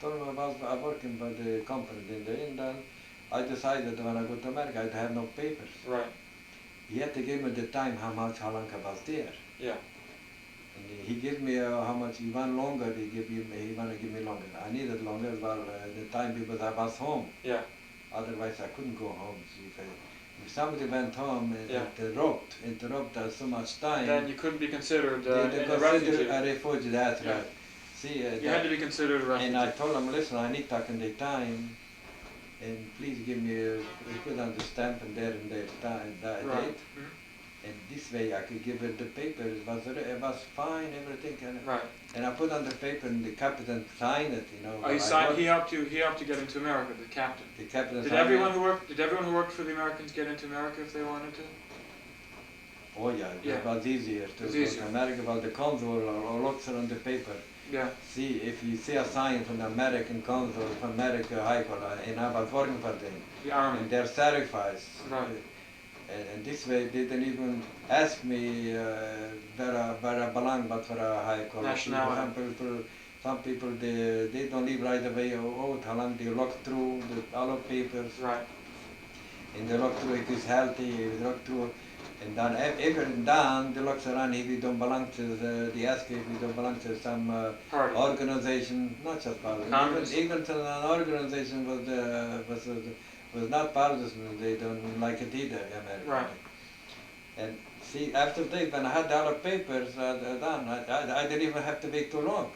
Told them I was working for the company in the end, and I decided when I go to America, I'd have no papers. Right. He had to give me the time, how long I was there. Yeah. And he gave me how much, he want longer, he want to give me longer. I needed longer, well, the time because I was home. Yeah. Otherwise I couldn't go home. See, if somebody went home and interrupt so much time, Then you couldn't be considered they a refugee. a refugee, that's Yeah. right. See, You had to be considered a refugee. and I told him, listen, I need taking the time, and please give me, he put on the stamp and there and there time, that Right. date. And this way I could give it the paper. It was fine, everything. Right. And I put on the paper, and the captain signed it. You know. Oh, he signed. He helped you. He helped you get into America. The captain. The captain. Did signed everyone it. who worked? Did everyone who worked for the Americans get into America if they wanted to? Oh yeah, Yeah. it was easier to It's go easier. to America. Well, the consul or looks on the paper. Yeah. See, if you see a sign from the American consul, from America High Court, and I was working for them, The army. and they're sacrificed. Right. And this way they didn't even ask me where I belong, but for a high court. Nationality. Some people they don't leave right away. Oh, how long they look through all of papers, Right. and they look through if it's healthy, if they look through, and then even then they look around if you don't belong to they ask if you don't belong to some Party. organization, not just party, even to an organization was not partisan, they don't like it either, America. Right. And see, after that, when I had the other papers done, I didn't even have to wait too long.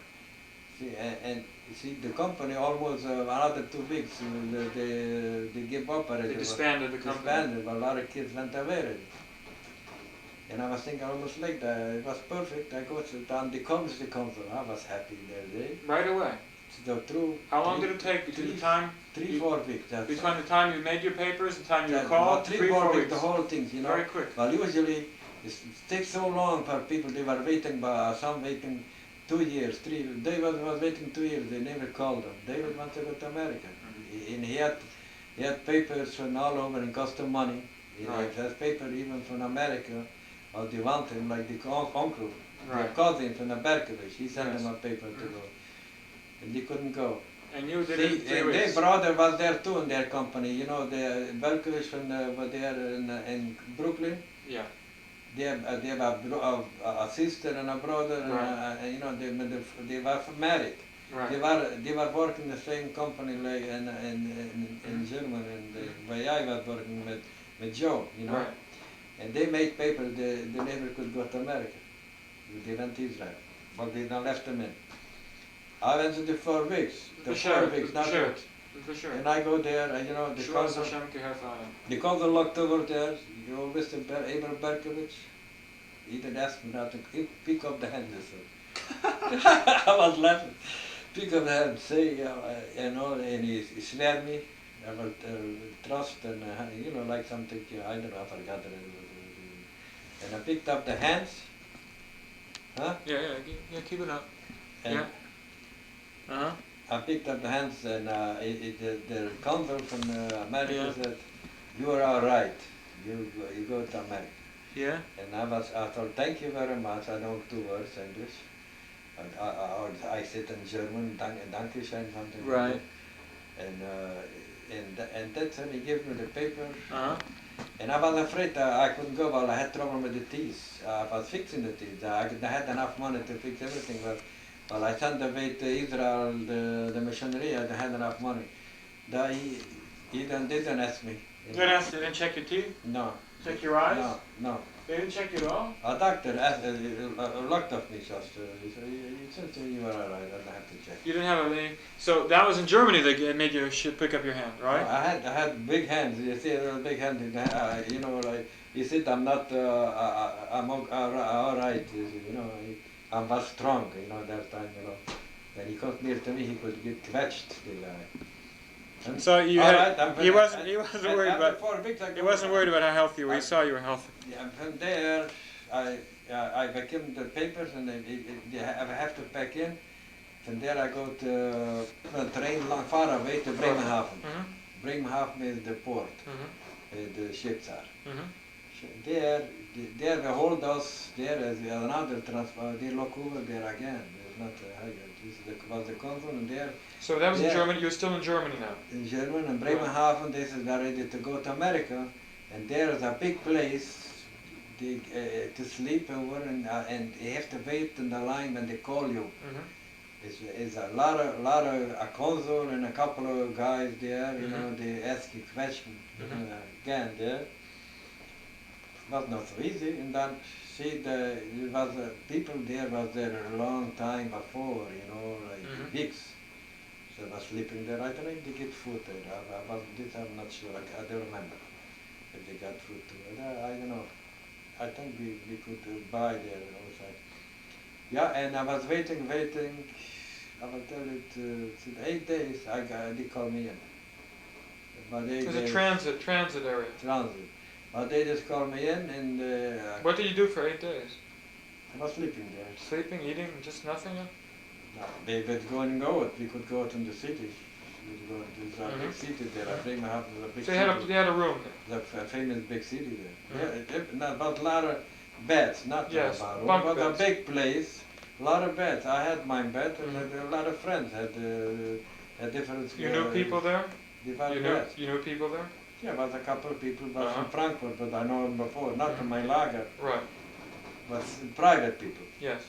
See, and see, the company almost another 2 weeks, they give up already. They disbanded the company. Disbanded, but a lot of kids went away. And I was thinking almost like that, it was perfect. I go to down the consul, I was happy that day. Right away. So through. How long did it take between the time? 3-4 weeks. That's between the time you made your papers and the time you were that, called? 3-4 weeks. The whole thing, you know. Very quick. Well, usually it takes so long for people. They were waiting, some waiting 2 years, 3. David was waiting 2 years. They never called him. David wants to go to America, and he had papers from all over and cost him money. He has paper even from America, or they want him, like the uncle, their cousin from the Berkowitz. He sent him a paper to go, and they couldn't go. And you did it in 3 and weeks. their brother was there too in their company. You know, the Berkowitz from were there in Brooklyn. Yeah. They have a sister and a brother, and you know, they were married. Right. They were working the same company like in Germany, and WWII was working with Joe, you know. Right. And they made paper. They never could go to America. They went to Israel, but they don't left them in. I went to the 4 weeks. The 4 weeks, not sure. good. For sure. And I go there, and you know, the consul looked over there. You always Abel Berkowitz. He didn't ask me nothing. He pick up the hand, I was laughing. Pick up the hand, say, you know, and he swear me about trust and, you know, like something, I don't know, I forgot it. And I picked up the hands. Huh? Yeah, keep it up. And yeah. Uh-huh. I picked up the hands, and the consul from America said, "You are all right. You go to America." Yeah. And I thought, "Thank you very much." I know 2 words English. I said in German, Dankeschön, something. Right. And that's when he gave me the paper. Uh-huh. And I was afraid I couldn't go. Well, I had trouble with the teeth. I was fixing the teeth. I had enough money to fix everything, but well, I sent away to Israel the machinery. I had enough money. He didn't ask me. They didn't check your teeth? No. Check your eyes? No. They didn't check you at all? A doctor looked at me just. He said you were all right. I don't have to check. You didn't have any. So that was in Germany that made you pick up your hand, right? No, I had big hands. You see, a big hand. You know, like he said, I'm not. I'm all right. You know, I was strong. You know, that time. You know, when he got near to me, he could get scratched. The guy. And so you had, he wasn't worried about. 4 weeks He wasn't worried about how healthy you were. He saw you were healthy. Yeah, from there, I gave him the papers, and I have to pack in. From there, I go to a train far away to Bremerhaven. Bremerhaven is the port, the ships are. There they hold us. There is another transport. They look over there again. There's not. This was the consul, and there. So that was in Germany. You're still in Germany now. In Germany, and Bremerhaven. This is ready to go to America, and there is a big place to sleep over, and you have to wait in the line when they call you. It's a lot of a consul and a couple of guys there. You know, they ask you questions again there. It was not so easy, and then see there was people there was there a long time before. You know, like weeks. So I was sleeping there. I don't know if they get food there. I'm not sure. I don't remember if they got food too. I don't know. I think we could buy there outside. Yeah, and I was waiting. I will tell you, 8 days they called me in. But it was a transit area. Transit. But they just called me in, and... what did you do for 8 days? I was sleeping there. Sleeping, eating, just nothing? No, they would go and go. We could go out in the city. We'd go to the big city there. Bremerhaven was a big city. So you had a room there? The famous big city there. Yeah, but a lot of beds, not a bar room, but beds. A big place. A lot of beds. I had my bed, and a lot of friends had different. You knew people there? You knew people there? Yeah, there was a couple of people from Frankfurt, but I know them before, not from my lager. Right. But private people. Yes.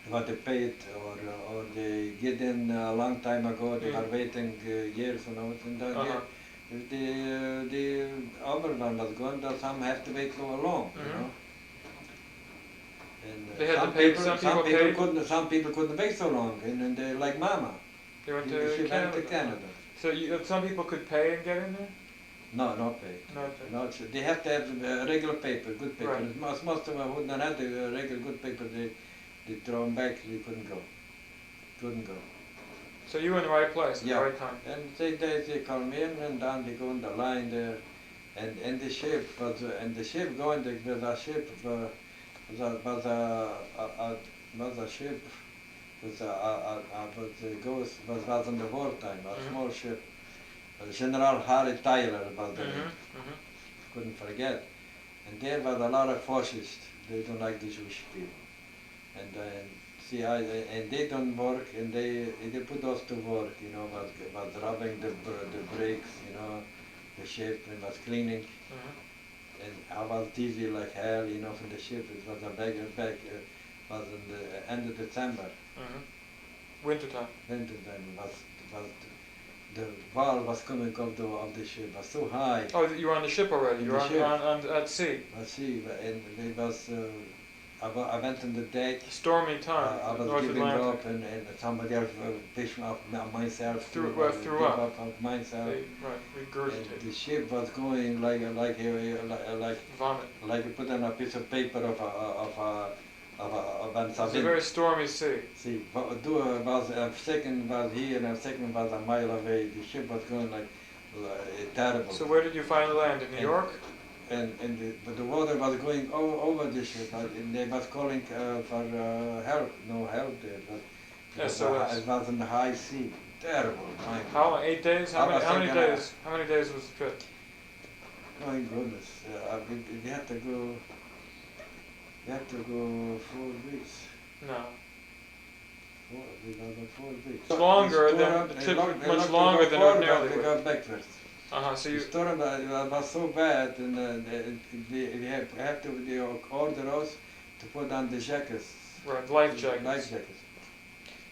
What they paid, or they get in a long time ago. They were waiting years, you know. And if the other one was gone, then some have to wait so long, you know. And they had to pay. Some people couldn't wait so long, and they like Mama. They went to Canada. So some people could pay and get in there? No, not pay. No, they have to have regular paper, good paper. Right. Most of them who don't have the regular good paper, they throw them back. They couldn't go. So you were in the right place at Yeah. the right time. And they call me in, and then they go on the line there, and the ship was going. There was a ship was a ship was was in the wartime, a small ship. General Harry Tyler was the name. Couldn't forget. And there was a lot of fascists. They don't like the Jewish people. And and they don't work, and they put us to work, you know, was rubbing the brakes, you know, the ship, and was cleaning. And I was dizzy like hell, you know, from the ship. It was was in the end of December. Winter time. Winter time the wall was coming up of the ship. Was so high. Oh, you were on the ship already. You were at sea. At sea, and it was. I went on the deck. Stormy time. I was North giving Atlantic. up, and somebody else pushed me off myself. Threw up. Of myself. Regurgitated. And the ship was going like vomit. Like you put on a piece of paper of It's a very stormy sea. See, a second was here and a second was a mile away. The ship was going like terrible. So where did you finally land? In New York? But the water was going over the ship, and they was calling for help. No help there, but SOS. it was in the high sea. Terrible. How long? 8 days? How many days? How many days was the trip? My goodness, we had to go. We had to go 4 weeks. No. We got 4 weeks. Longer than the trip, much longer than ordinarily. We got backwards. So you. The storm was so bad, and we have to order us to put on the jackets. Right, life jackets. Life jackets.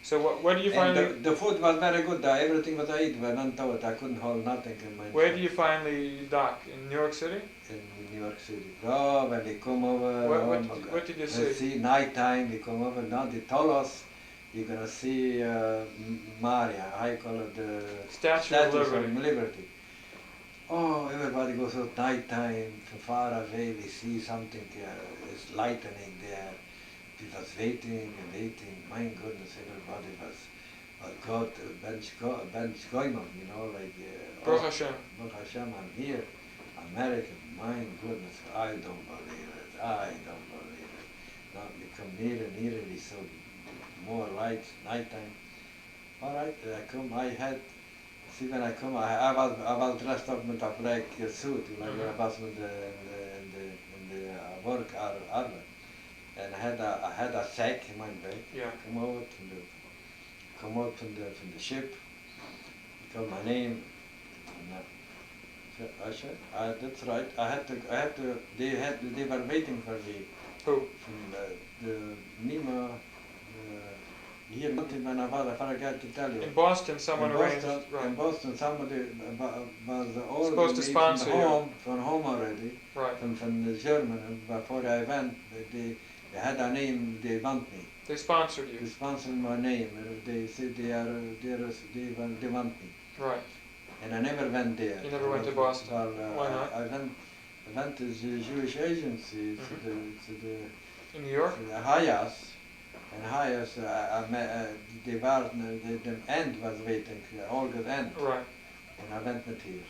So what did you finally? The food was very good. Everything was I eat, but I couldn't hold nothing in my. Where did you finally dock? In New York City? In New York City. Oh, when we come over. What did you see? See, nighttime we come over. Now they told us you're gonna see Maria. I call it the Statue of Liberty. Oh, everybody goes at nighttime, from far away, we see something, it's lightening there. We was waiting and waiting, my goodness, everybody was God, bench going on, you know, like... Baruch Hashem. Baruch Hashem, I'm here, America, my goodness, I don't believe it, Now we come nearer and nearer, we saw more lights, nighttime. All right, see, when I come, I was dressed up with a black suit, like I was in the work arbeit, and I had a sack in my bag. Yeah. Come out from the ship. Called my name. And I said, that's right. I had to. They were waiting for me. Who? From the Nima. Here, when I forgot to tell you. In Boston, someone arranged. Right. In Boston, somebody was supposed to sponsor you. From home already. Right. From the German. Before I went, they had a name. They want me. They sponsored you. They sponsored my name. They said they want me. Right. And I never went there. You never went to Boston. Well, why not? I went to the Jewish agency to the in New York. To the Hayas. And Hayas, the end was waiting, Olga's end. Right. And I went with here.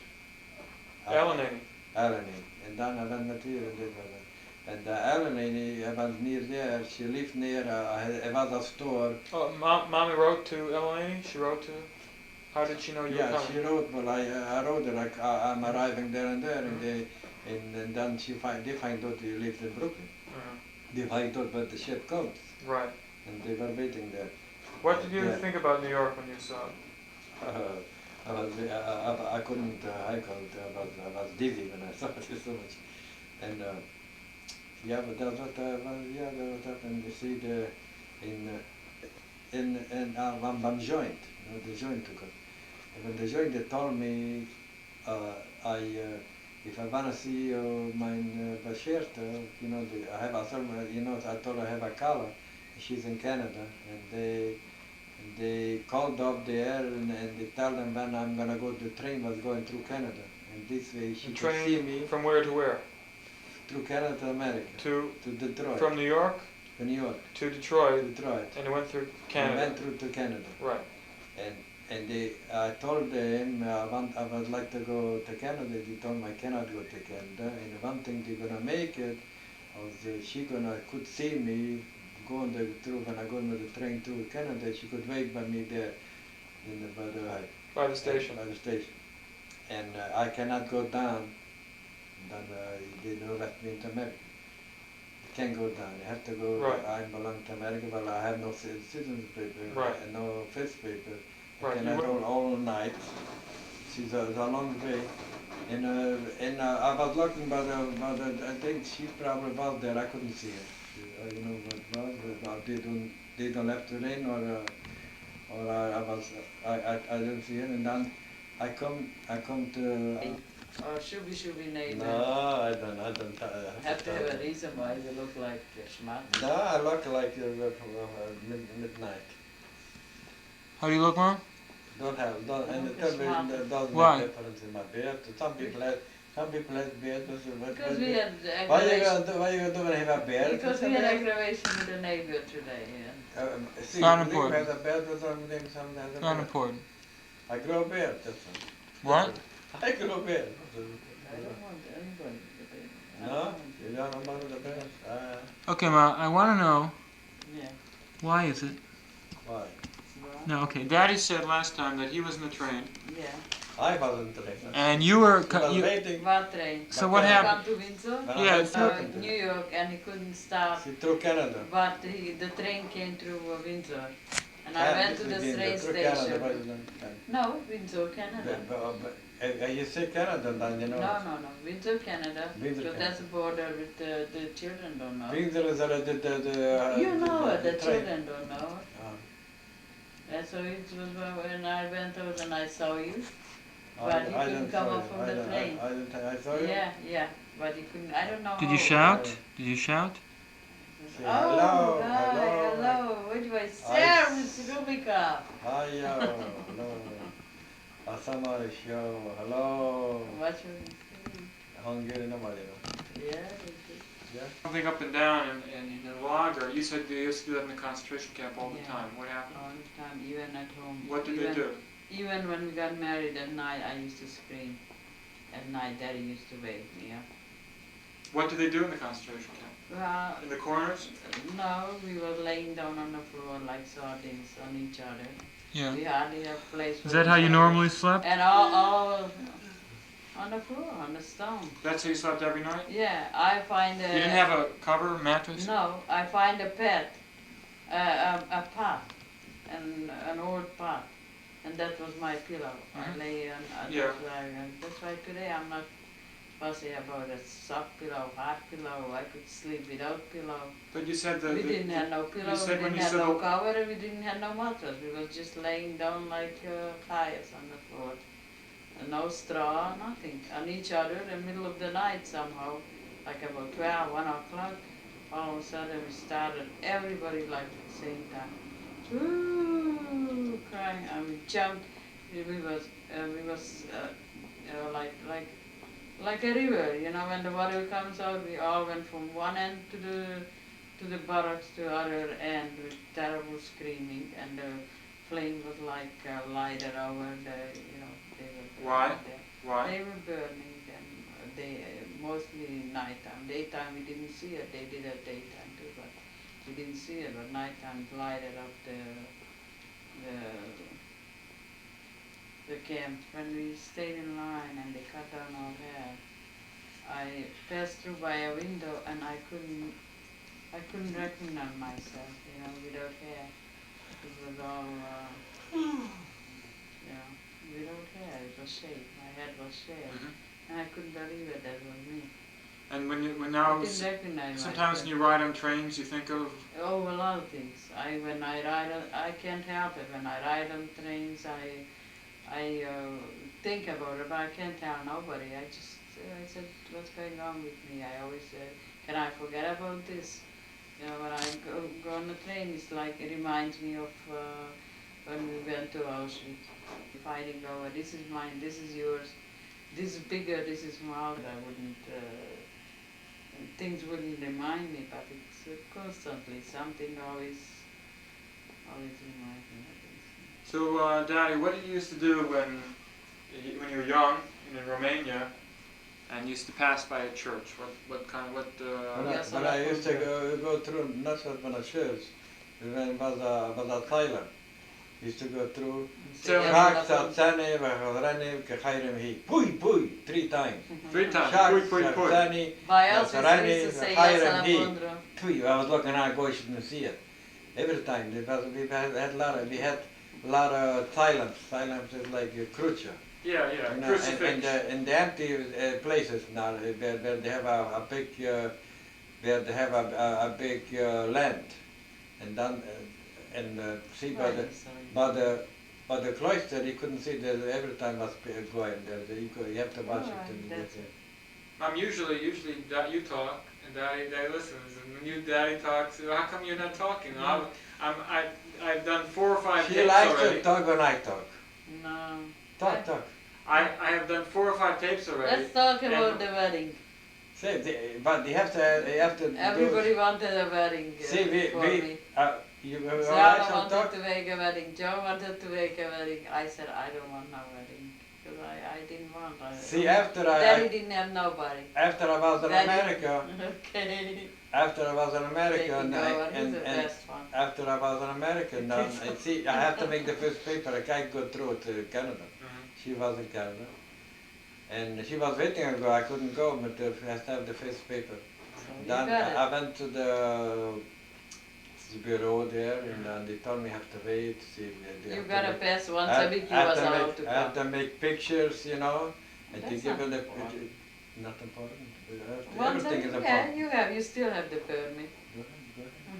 Eleni. And then I went with here and did that. And Eleni, I was near there, she lived near, there was a store. Oh, Mommy wrote to Eleni? She wrote to? How did she know you were coming? Yeah, she wrote, but I wrote her, like, I'm arriving there and there, and then they find out you lived in Brooklyn. They find out where the ship comes. Right. And they were waiting there. What did you think about New York when you saw it? I couldn't, I was dizzy when I saw it so much. And but that's what happened. You see, one joint, you know, the joint took it. And when the joint, they told me, if I want to see my Bashirta, you know, I have a certain, you know, I told her I have a color. She's in Canada, and they called up there and they tell them when I'm gonna go. The train was going through Canada, and this way she could see me. From where to where? Through Canada to America. To Detroit. From New York. To New York. To Detroit. Detroit. And it went through Canada. It went through to Canada. Right. And And I told him I would like to go to Canada. He told me I cannot go to Canada. And one thing they're gonna make it was she could see me going when I go on the train to Canada. She could wait by me there in the by the station. By the station. And I cannot go down. Then they don't let me into America. Can't go down. You have to go. Right. I belong to America, but I have no citizen's paper Right. and no face paper. Right. I cannot go all night. It's a long way. And I was looking, but I think she probably was there. I couldn't see her. You know what was? But they don't have to rain or I didn't see her. And then I come to. Or should we neighbor? No, I don't. Have to have a reason why you look like a schmuck. No, I look like midnight. How do you look, Mom? And it doesn't Why? make difference in my beard. Some people have beard. Because we had Why aggravation. you don't have a beard? Because we had aggravation with the neighbor today. See, Not you important. have a beard or something, sometimes. Not important. I grow a beard. That's all. What? I grow a beard. I don't want anybody to be. No, you don't want the beard. Okay, Ma, I want to know, Yeah. why is it? Why? Well, No, okay, Daddy said last time that he was in the train, yeah. I wasn't there. and you were, I was you, waiting. What train? so what But, happened? Come to Windsor? When Yeah, I was talking to New her. York, and he couldn't stop. She through Canada. But the train came through Windsor. And I Canada, went to the through train Canada, station. but- No, Windsor, Canada. you say Canada, then you know. No, Windsor, Canada. Windsor, Because that's the border with the children don't know. Windsor is You know it, the train. children don't know it. Ah. And so it was when I went out and I saw you. I But you I couldn't didn't come saw up you. from I the didn't- train. I saw you. Yeah, but you couldn't, I don't know Did how. you shout? Did you shout? Say, Oh, hello, hi, hello. What do I say, Mr. Rubika? Hiya, hello. Asama show, hello. What should we Hungary, nobody. say? Yeah, Yeah. Something up and down and in the lager, you said they used to do that in the concentration camp all the Yeah. time. What happened? all the time, even at home. What did they Even- do? Even when we got married at night, I used to scream. At night, Daddy used to wake me up. What did they do in the concentration camp? Well, In the corners? no, we were laying down on the floor like sardines on each other. Yeah. We hardly have place for Is that how each you other. normally slept? And all on the floor, on the stone. That's how you slept every night? Yeah, I find a... You didn't have a cover, mattress? No, I find a pet, a pot, an old pot, and that was my pillow. Mhm. I lay on Yeah. that's why today I'm not fussy about a soft pillow, hard pillow. I could sleep without pillow. But you said that We didn't have no pillow, we said when didn't you have said no the- cover, and we didn't have no mattress. We was just laying down like tires on the floor. And no straw, nothing. On each other in the middle of the night somehow, like about 12, 1 o'clock, all of a sudden we started, everybody like at the same time. Ooh, crying, and we jumped. We was like a river, you know, when the water comes out, we all went from one end to the barracks to the other end with terrible screaming, and the flame was like lighted over the, you know, they were burning Why? there. Why? They were burning them, mostly nighttime. Daytime we didn't see it, they did it daytime too, but we didn't see it, but nighttime it lighted up the camp. When we stayed in line and they cut down our hair, I passed through by a window and I couldn't recognize myself, you know, without hair. It was all, without hair. It was shaved. My head was shaved, Mhm. and I couldn't believe it. That was me. And when I now, didn't recognize sometimes when myself. you ride on trains, you think of, Oh, a lot of things. I can't help it. When I ride on trains, I think about it, but I can't tell nobody. I said, what's going on with me? I always say, can I forget about this? You know, when I go on the train, it's like, it reminds me of when we went to Auschwitz. Fighting over, this is mine, this is yours, this is bigger, this is smaller. I wouldn't, things wouldn't remind me, but it's constantly, something always reminds me of things. So, Daddy, what did you used to do when you were young in Romania, and used to pass by a church? When I used to go through, not just when I church, when it was a Thailand. Used to go through. Shak, Satsani, Vahrani, Kahirim, he. Pui, 3 times. 3 times. Shak, Pui. Satsani, By us, we Vahrani, used to say Kahirim, he. Yasalamundra. Pui, I was looking at go, shouldn't see it. Every time, we had a lot of Thailand is like a crucia. Yeah, You know, crucifix. and the empty places now, where they have a big, where they have a big land, and then, see by the cloister, you couldn't see that every time was going there. You have to watch it. Mom, usually you talk and Daddy listens, and when Daddy talks, how come you're not talking? I've done 4 or 5 She tapes likes already. to talk when I talk. No. Talk. I have done 4 or 5 tapes already. Let's talk about the wedding. But you have to. Everybody wanted a wedding See, for me. You Sarah wanted to make a wedding. Joe wanted to make a wedding. I said I don't want no wedding because I didn't want. See, Daddy didn't have nobody. after I was in Daddy- America, Okay. after I was in America, There you and, go, he's and, the and best one. after I was in America, and see, I have to make the first paper. I can't go through to Canada. She was in Canada, and she was waiting to go. I couldn't go, but I have to have the first paper. So you Then got it. I went to the bureau there, and then they told me I have to wait. See, You gotta pass once a week. You was allowed to I have come. to make pictures, you know, and to That's give not it the. important. Not important. Once a Everything week, is yeah, important. you still have the permit. Go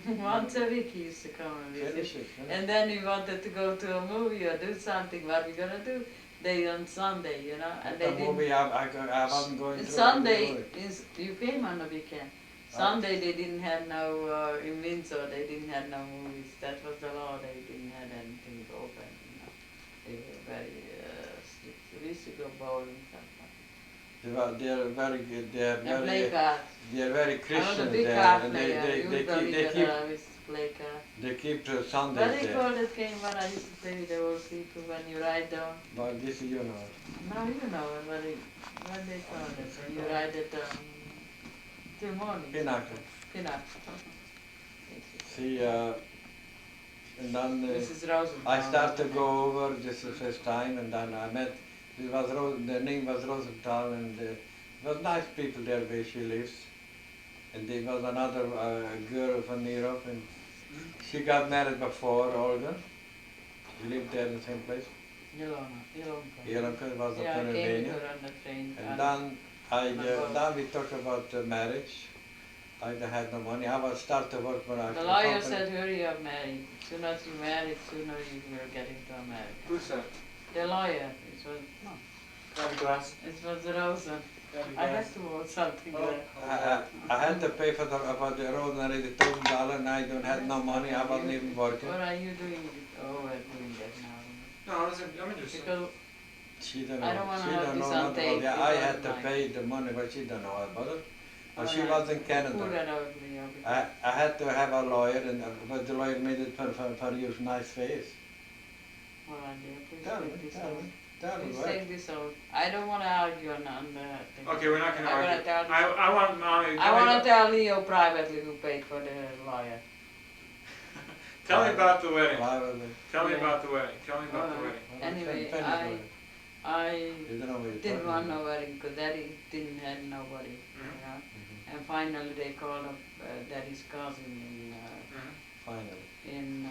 ahead. Once a week he used to come and visit. Finish it. And then we wanted to go to a movie or do something. What we gonna do? They on Sunday, you know, and they The didn't. movie, I wasn't going to. Sunday is you came on the weekend. Sunday they didn't have no in Windsor. They didn't have no movies. That was the law. They didn't have anything open. You know, they were very strict. We used to go bowling sometimes. They are very good. They are And play very. cards. They are very I was a Christian big there, card and player. You don't they even keep know. I used to play cards. they keep What Sundays they there. call that game when I used to play with the old people when you write down? But this you know. No, you know it, what they call it. When you write it down till morning. Pinnacle. Pinnacle. See, and then This is Rosenthal. I start to go over. This is the first time, and then I met. It was the name was Rosenthal, and it was nice people there where she lives. And there was another girl from Europe, and she got married before Olga. We lived there in the same place. Ilonka was a Yeah, I came with Pennsylvania. her on the train. And then we talked about marriage. I had no money. I was start to work when I. The lawyer said, hurry up, marry. Sooner as you marry, sooner you will get into America. Who said? The lawyer. It was, no, Daddy glass. it was Rosen. I had to vote something there. I had to pay for the road and $1,000 and I don't have no money. I wasn't even working. What are you doing? Oh, we're doing that now. No, I'm interested. Because She don't I know. don't wanna She have don't this know on nothing tape, about it. I you had to don't pay the money, but she don't know about it. But she Alright. was in who Canada. got ugly? I had to have a lawyer, but the lawyer made it for your nice face. Well, please Tell me, take this tell out. me, tell me Please what. take this out. I don't want to argue on the thing. Okay, we're not going to I wanna argue. tell you I want Mommy. I want to tell Leo privately who paid for the lawyer. Tell me about the wedding. Why was it? Tell me Yeah. about the wedding. Tell me about the Alright. wedding. Anyway, Finish I You don't know what you're didn't talking want about. no wedding because Daddy didn't have nobody, you know. And finally they called up Daddy's cousin Finally. in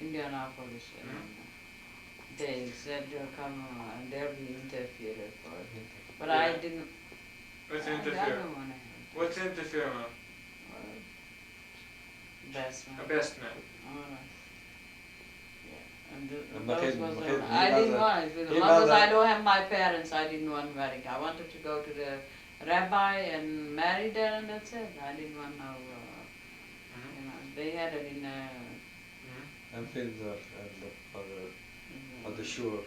Indianapolis. And they said they'll come and they'll be interfered for it. But I Yeah. didn't. What's I interfere? don't want to. What's interfere, Mom? Best man. A best man. Alright. Yeah. And But those he- was but the- he I was didn't a- want it. As he long was as a- I don't have my parents, I didn't want wedding. I wanted to go to the rabbi and marry there, and that's it. I didn't want no. You know, they had it in. And things are the shore.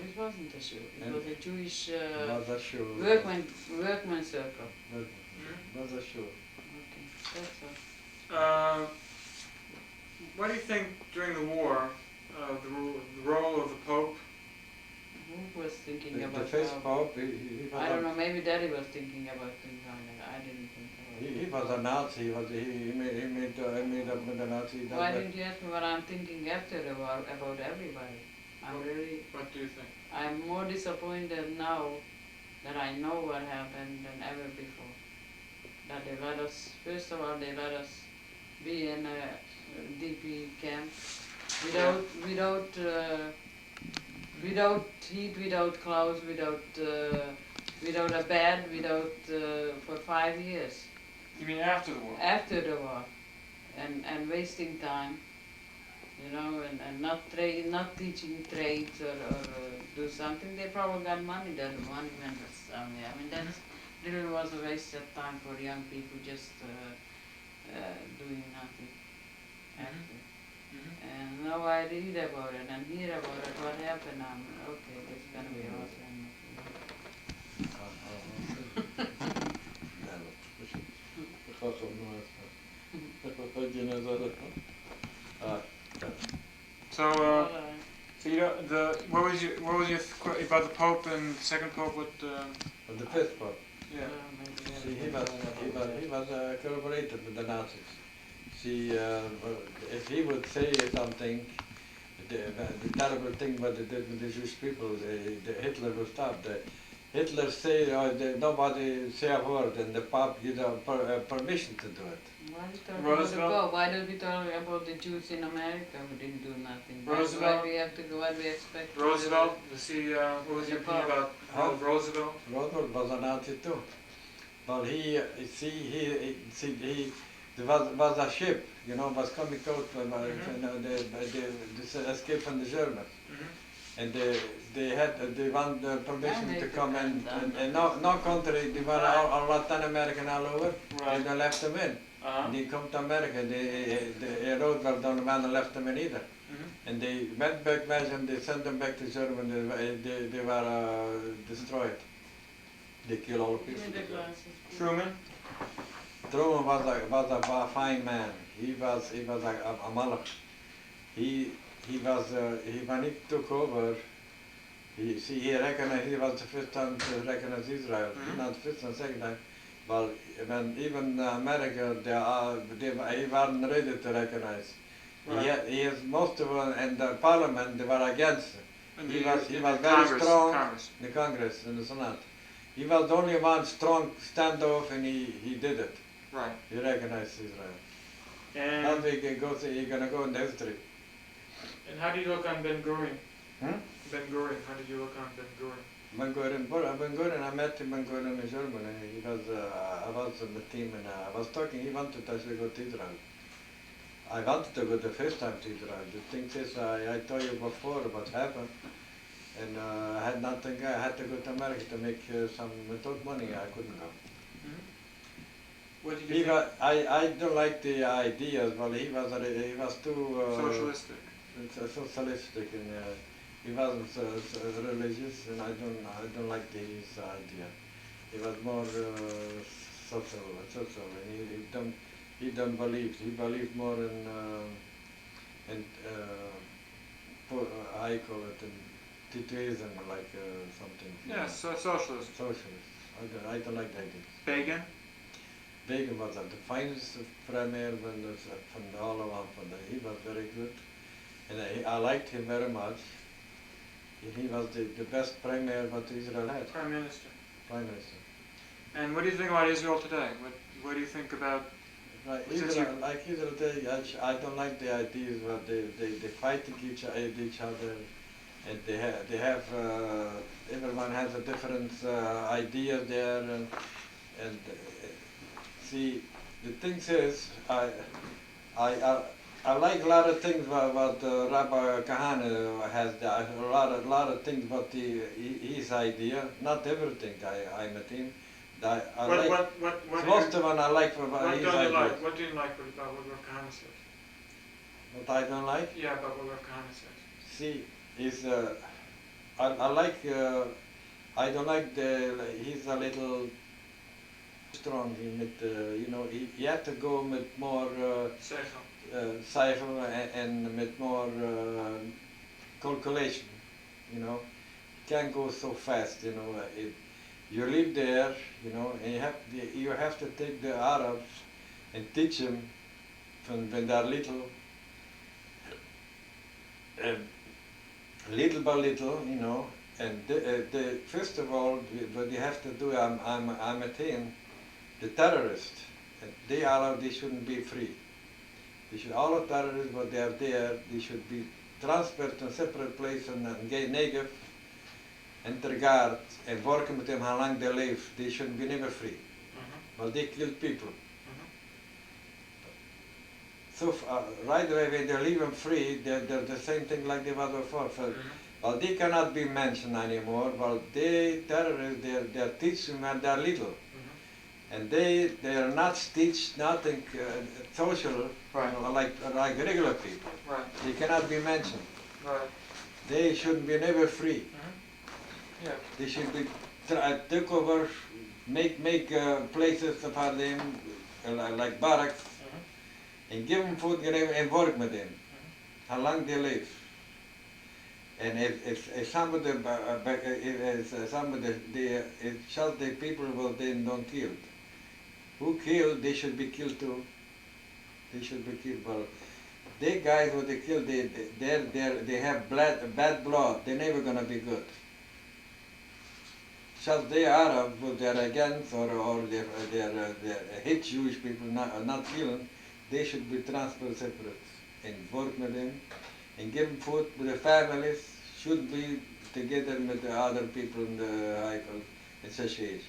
It wasn't a shoe. It And- was a Jewish Was a shore. workman circle. Was a shore. Okay, that's all. What do you think during the war the role of the Pope? Who was thinking The about first that? Pope, he was I don't know, maybe Daddy was thinking about things like that. I didn't think about it. he was a Nazi. He made up with the Nazi. Why didn't you ask me what I'm thinking after the war about everybody? What do you think? I'm more disappointed now that I know what happened than ever before. That they let us, first of all, they let us be in a DP camp without heat, without clothes, without a bed, for 5 years. You mean after the war? After the war, and wasting time, and not teaching trades or do something. They probably got money. That the money went somewhere. I mean, that really was a waste of time for young people just doing nothing. Actually. And now I read about it and hear about it. What happened? I'm okay. This is gonna be awesome. So you know, what was your about the Pope and the second Pope? What? The fifth Pope. Yeah. See, he was collaborated with the Nazis. See, if he would say something, the terrible thing what they did with the Jewish people, Hitler would stop. Hitler say nobody say a word, and the Pope give permission to do it. Why don't we talk about the Jews in America who didn't do nothing? Roosevelt. Why we have to go? What we expect? Roosevelt. What was your opinion about Roosevelt? Roosevelt was a Nazi too. But there was a ship, was coming out from the escape from the Germans, and they want permission to come in, and no country, they were all Latin American all over, and they left them in. And they come to America, the Roosevelt don't want to left them in either. And they went back and they sent them back to Germany, they were destroyed. They killed all the people. Truman. Truman was a fine man. He was a malach. When he took over, he recognized, he was the first time to recognize Israel. Not the first and second time. But when even America, he wasn't ready to recognize. Right. He has most of them in the parliament, they were against it. He was very Congress, strong Congress. in the Congress, in the Senate. He was the only one strong standoff, and he did it. Right. He recognized Israel. And Now he's gonna go in the history. And how do you look on Ben Gurion? Ben Gurion. How did you look on Ben Gurion? Ben Gurion, I met Ben Gurion in Germany. I was on the team, and I was talking. He wanted us to go to Israel. I wanted to go the first time to Israel. The thing is, I told you before what happened, and I had nothing. I had to go to America to make some. Without money, I couldn't go. What did you think? I don't like the ideas, but he was too socialistic, and he wasn't religious, and I don't like his idea. He was more social, and he don't believe. He believed more in I call it Titoism, like something. Yeah, socialism. Socialist. I don't like the idea. Begin. Begin was the finest premier from all around. He was very good, and I liked him very much. He was the best premier what Israel had. Prime Minister. Prime Minister. And what do you think about Israel today? What do you think about? Right, Israel, I don't like the ideas what they fighting each other, and they have everyone has a different idea there, and see, the thing is, I like a lot of things what Rabbi Kahane has. A lot of things what his idea. Not everything I met him. Most of them I like about his idea. What do you like about what Rabbi Kahane says? What I don't like? Yeah, about what Rabbi Kahane says. See, I like. I don't like he's a little strong. He had to go with more. Cycle and with more calculation, you know. Can't go so fast, you know. If you live there, you know, and you have to take the Arabs and teach them from when they're little, little by little, you know. And first of all, what you have to do, I'm a team, the terrorists, they Arab, they shouldn't be free. They should, all the terrorists, what they are there, they should be transferred to a separate place in Negev and Tergard and work with them how long they live. They should be never free. Well, they killed people. So right away when they leave them free, they're the same thing like they were before. So, well, they cannot be mentioned anymore. Well, they terrorists, they're teaching when they're little. And they are not teach nothing social, Right. like regular people. Right. They cannot be mentioned. Right. They should be never free. Yeah. They should be take over, make places for them, like barracks, and give them food and work with them. How long they live. And if some of the shot the people will then don't kill. Who killed? They should be killed too. They should be killed. Well, they guys what they killed, they have bad blood. They're never gonna be good. Just they Arab, but they're against or they're hate Jewish people, not killing. They should be transferred separate and work with them and give them food with the families. Should be together with the other people in the high association.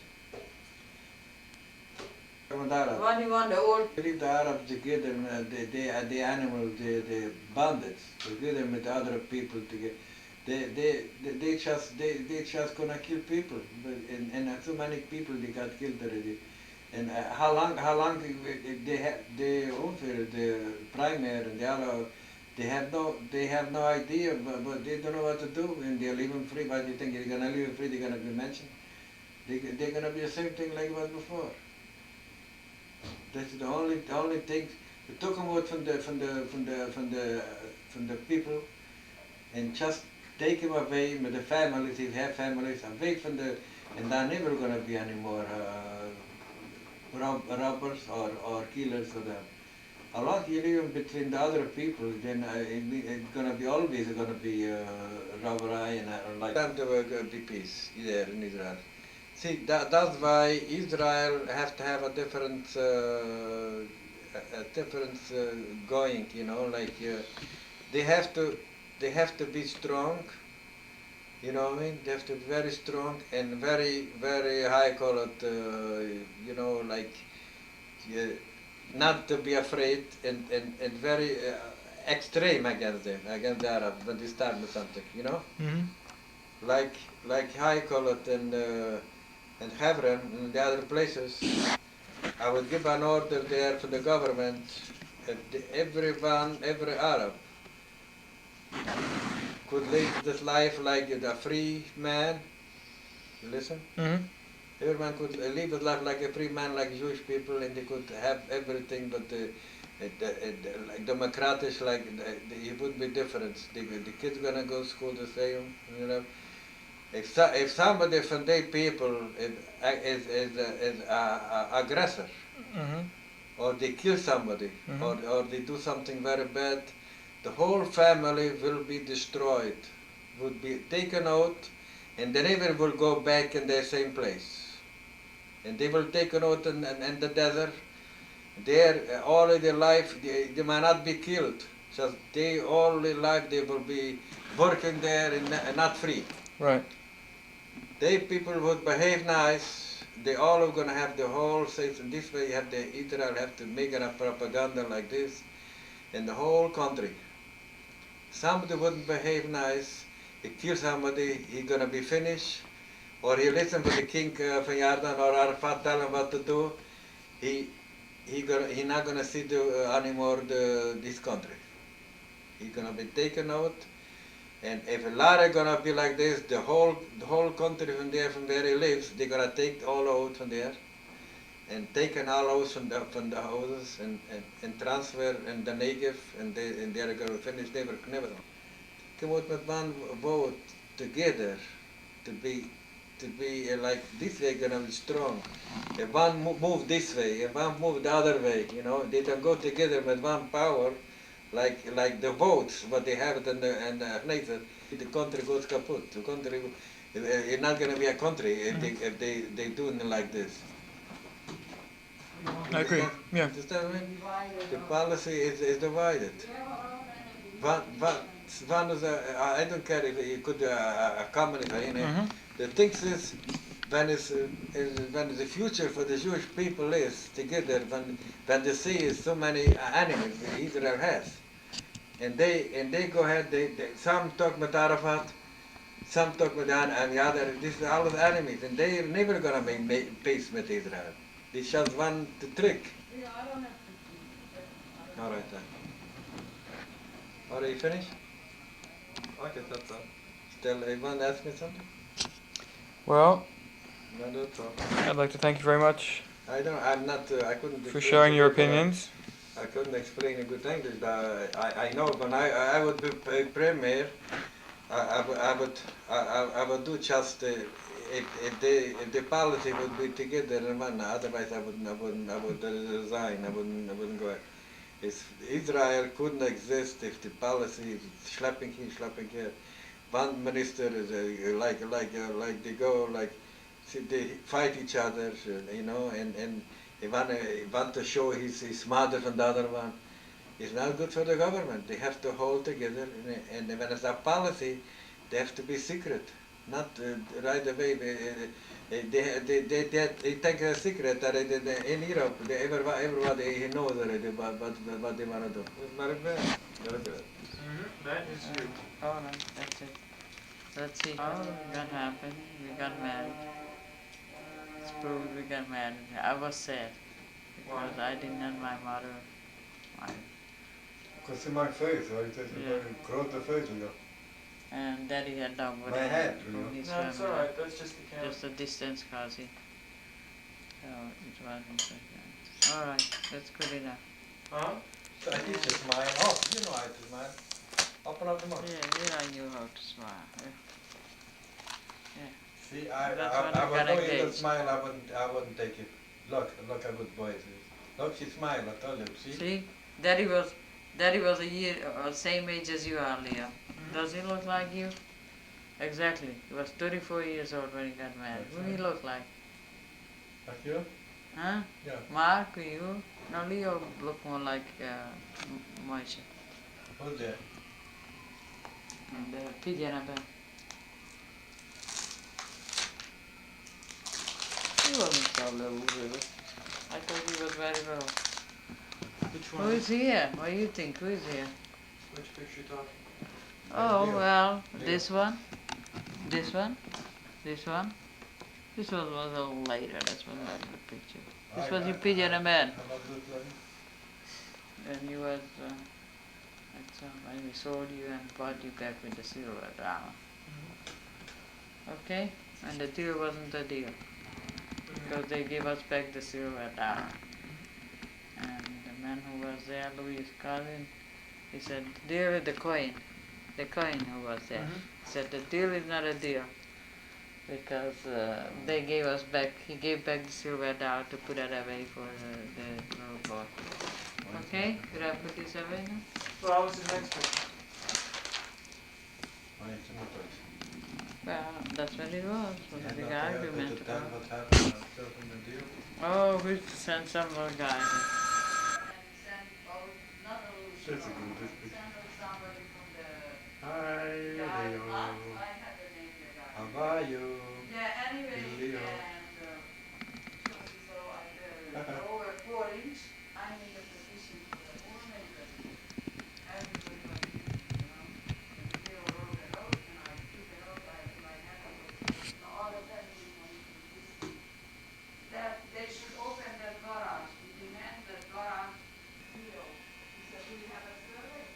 What do you want the old? Leave the Arabs together, the animals, the bandits, together with other people together. They just gonna kill people, and so many people they got killed already. And how long they have the primary and the other, they have no idea, but they don't know what to do when they leave them free. But you think they're gonna leave them free? They're gonna be mentioned. They're gonna be the same thing like it was before. That's the only thing. We took them out from the people, and just take them away with the families. If you have families, away from the, and they're never gonna be any more robbers or killers or them. How long you live between the other people, then it's gonna be always gonna be robbery and like. Time to be peace there in Israel. See, that's why Israel have to have a different going, you know, like they have to be strong, you know what I mean? They have to be very strong and very, very high quality, you know, like not to be afraid and very extreme against them, against the Arabs when they start with something, you know? Like high quality and Hebron and the other places, I would give an order there to the government that every Arab could live this life like a free man. You listen? Every man could live his life like a free man, like Jewish people, and they could have everything, but like democratic, like it would be different. The kids gonna go to school the same, you know. If somebody from their people is aggressor, or they kill somebody, or they do something very bad, the whole family will be destroyed, would be taken out, and they never will go back in the same place. And they will taken out in the desert. There, all their life, they might not be killed. Just all their life they will be working there and not free. Right. They people would behave nice. They all are going to have the whole system. This way, you have Israel have to make a propaganda like this in the whole country. Somebody wouldn't behave nice. He kill somebody, he's going to be finished. Or he listen to the king from Yarden or Arafat tell him what to do. He not going to see anymore this country. He's going to be taken out. And if a lot are gonna be like this, the whole country from where he lives, they're gonna take all out from there, and taken all out from the houses and transfer in the Negev, and they're gonna finish never. come out met one vote together to be like this way gonna be strong. If one move this way, if one move the other way, you know, they don't go together with one power, like the votes, what they have in the Knesset, the country goes kaput. The country, it's not gonna be a country if they do it like this. I agree. Yeah. Understand me? The policy is divided. One is I don't care if you could a communist, you know. The thing is, when the future for the Jewish people is together, when they see so many enemies Israel has, and they go ahead, some talk with Arafat, some talk with the other. This is all the enemies, and they never gonna make peace with Israel. It's just one trick. All right then. Are you finished? Okay, that's all. Still, you want to ask me something? Well, No, that's all. I'd like to thank you very much I'm not. I couldn't. for sharing your opinions. I couldn't explain a good thing. I know when I would be premier, I would do just if the policy would be together in one. Otherwise, I would resign. I wouldn't go. Israel couldn't exist if the policy is schlepping here. One minister is like they go like they fight each other, you know, and they want to show he's smarter than the other one. It's not good for the government. They have to hold together, and when it's a policy, they have to be secret, not right away. They take a secret that in Europe, everybody knows already what they want to do. It's very bad, very bad. That is true. All right, that's it. Let's see how that happened. We got married. It's proved we got married. I was sad because I didn't have my mother. Because in my face, right? Grote face, you know. And Daddy had nobody My head, you from know. his That's family. alright, that's just the camera. Just a distance cousin. So it wasn't so bad. All right, that's good enough. Huh? So I teach you smile. Oh, you know how to smile. Open up the mouth. Yeah, I knew how to smile. See, That's when I we would got know you engaged. to smile. I wouldn't take it. Look how good boy it is. Look, she smiled. I told you. See? See, Daddy was a year or same age as you are, Leo. Does he look like you? Exactly. He was 34 years old when he got married. What do he look like? Like you? Huh? Yeah. Mark, you? No, Leo looked more like Moshe. Who's there? And Pidyanaba. He wasn't so little, really. I thought he was very little. Which Who one? is here? What do you think? Who is here? Which picture you talking? Oh, Leo. well, Leo. this one, this one, this one. This one was a little later, that's one of the picture. This was you Pidyan a man. How about this one? And you was, when we sold you and bought you back with the silver dollar. Okay? And the deal wasn't a deal. Because they gave us back the silver dollar. And the man who was there, Louis' cousin, he said, deal with the coin who was there. He said, the deal is not a deal. Because they gave us back, he gave back the silver dollar to put it away for the little boy. Okay? Could I put this away now? Well, how was the next picture? Well, that's what it was. Was a big argument about. What happened after the deal? Oh, we sent some little guy. That's a good picture. Hi, Leo. How are you? Yeah, anyway, Leo. and over 4 inch, I'm in the position for the whole neighborhood. Everybody was eating, you know. And Leo wrote it out, and I took it out, my hand was, all of that we wanted to listen. That they should open that garage, we demand that garage Leo. He said, do you have a survey?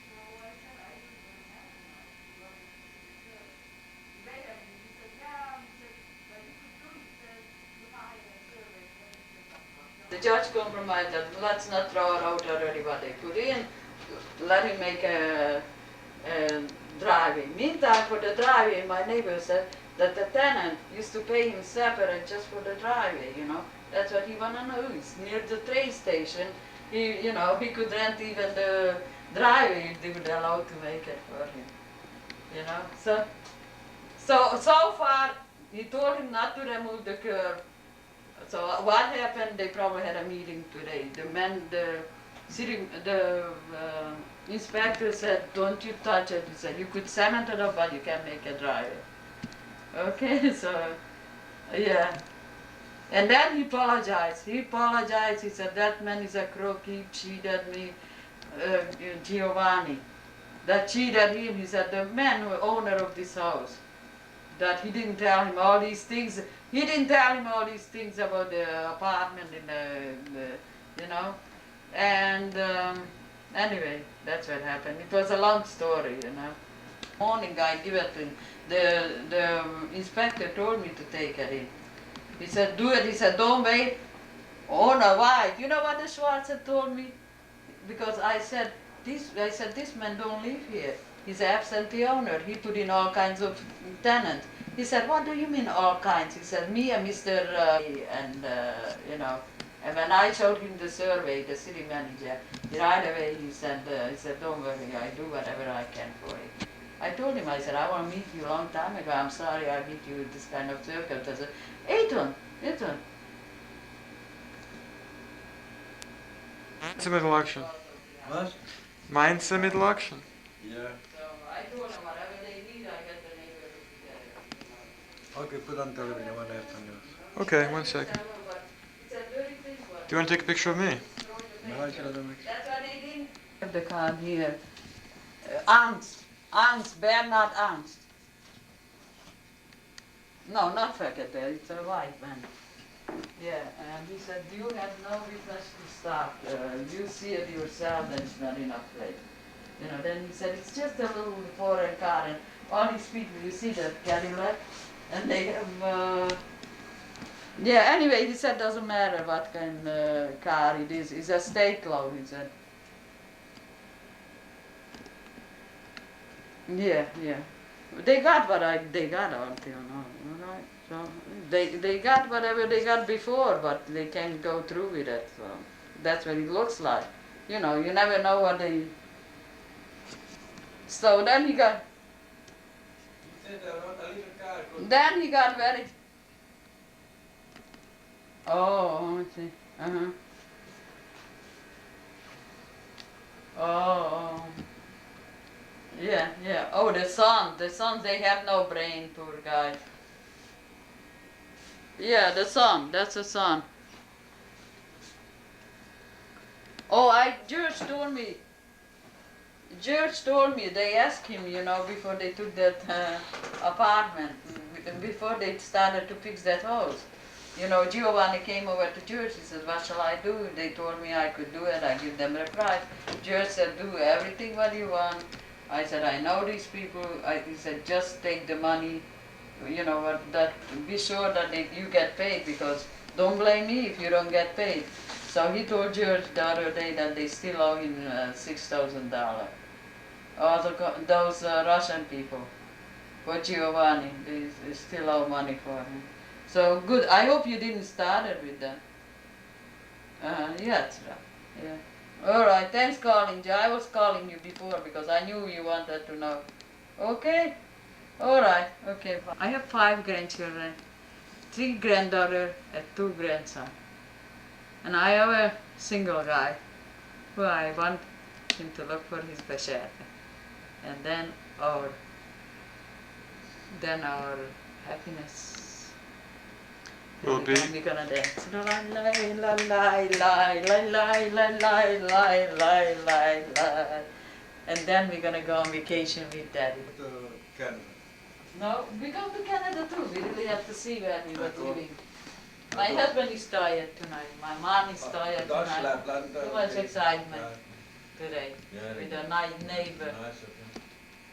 So I said, I don't have one. He wanted to see the survey. He made it, and he said, yeah, he said, but you could do, he said, you hire a survey. The judge compromised that let's not throw it out already what they put in. Let him make driveway. Meantime, for the driveway, my neighbor said that the tenant used to pay him separate just for the driveway, you know. That's what he wanna know. It's near the train station. He, you know, he could rent even the driveway if they would allow to make it for him. You know, so far he told him not to remove the curb. So what happened? They probably had a meeting today. The inspector said, "Don't you touch it." He said, "You could cement it up, but you can't make a driveway." Okay, so yeah. And then he apologized. He apologized. He said, "That man is a crook. He cheated me, Giovanni. That cheated him." He said, "The man who owner of this house, that he didn't tell him all these things. He didn't tell him all these things about the apartment in the you know." And anyway, that's what happened. It was a long story, you know. Morning I give it to him. The inspector told me to take it in. He said, "Do it." He said, "Don't wait." Oh no, why? You know what the Schwarzer told me? Because I said, this man don't live here. He's an absentee owner. He put in all kinds of tenants. He said, "What do you mean all kinds?" He said, "Me and Mr. and you know." And when I showed him the survey, the city manager, right away he said, "Don't worry, I do whatever I can for you." I told him, I said, "I want to meet you a long time ago. I'm sorry I meet you with this kind of circumstances." Eton. It's a middle action. What? Mine's a middle action. Yeah. So I told him whatever they need, I get the neighborhood together. Okay, put on television. I want to have some news. Okay, 1 second. Do you want to take a picture of me? No, I should have mixed. That's why they didn't have the card here. Angst, Bernard Angst. No, not Fekete, it's a white man. Yeah, and he said, "You have no business to start. You see it yourself, then it's not enough place." You know, then he said, "It's just a little foreign car, and all these people, you see that Cadillac, and they have, yeah, anyway," he said, "doesn't matter what kind of car it is. It's a state law," he said. Yeah. They got what they got until now, all right? So they got whatever they got before, but they can't go through with it. So that's what it looks like. You know, you never know what they. So then he got. Then he got very. Oh, I see. Oh. Yeah. Oh, the sons, they have no brain, poor guys. Yeah, the son, that's the son. Oh, George told me, they asked him, you know, before they took that apartment, before they started to fix that house. You know, Giovanni came over to George, he said, "What shall I do?" They told me I could do it, I give them a price. George said, "Do everything what you want." I said, "I know these people." He said, "Just take the money, you know, be sure that you get paid, because don't blame me if you don't get paid." So he told George the other day that they still owe him $6,000. Those Russian people, for Giovanni, they still owe money for him. So good. I hope you didn't start it with that. Yes, yeah. All right, thanks calling. I was calling you before because I knew you wanted to know. Okay? All right, okay. I have 5 grandchildren, 3 granddaughters and 2 grandsons. And I have a single guy who I want him to look for his besherte. And then our happiness. Will be. And we're gonna dance. La la la la la la la la la. And then we're gonna go on vacation with Daddy. To Canada. No, we go to Canada too. We really have to see where we were living. My husband is tired tonight. My mom is tired tonight. Too much excitement today with a nice neighbor. Nice of him.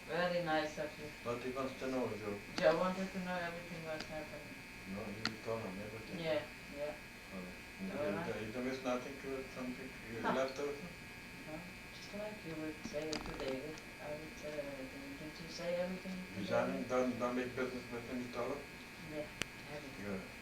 Very nice of you. But he wants to know you. I wanted to know everything what's happening. No, you told him everything. Yeah. You don't miss nothing to it, something you No. left out? No, just like you would say to David, I would say everything. Did you say everything? You done big business with him, you told him? Yeah, everything. Good.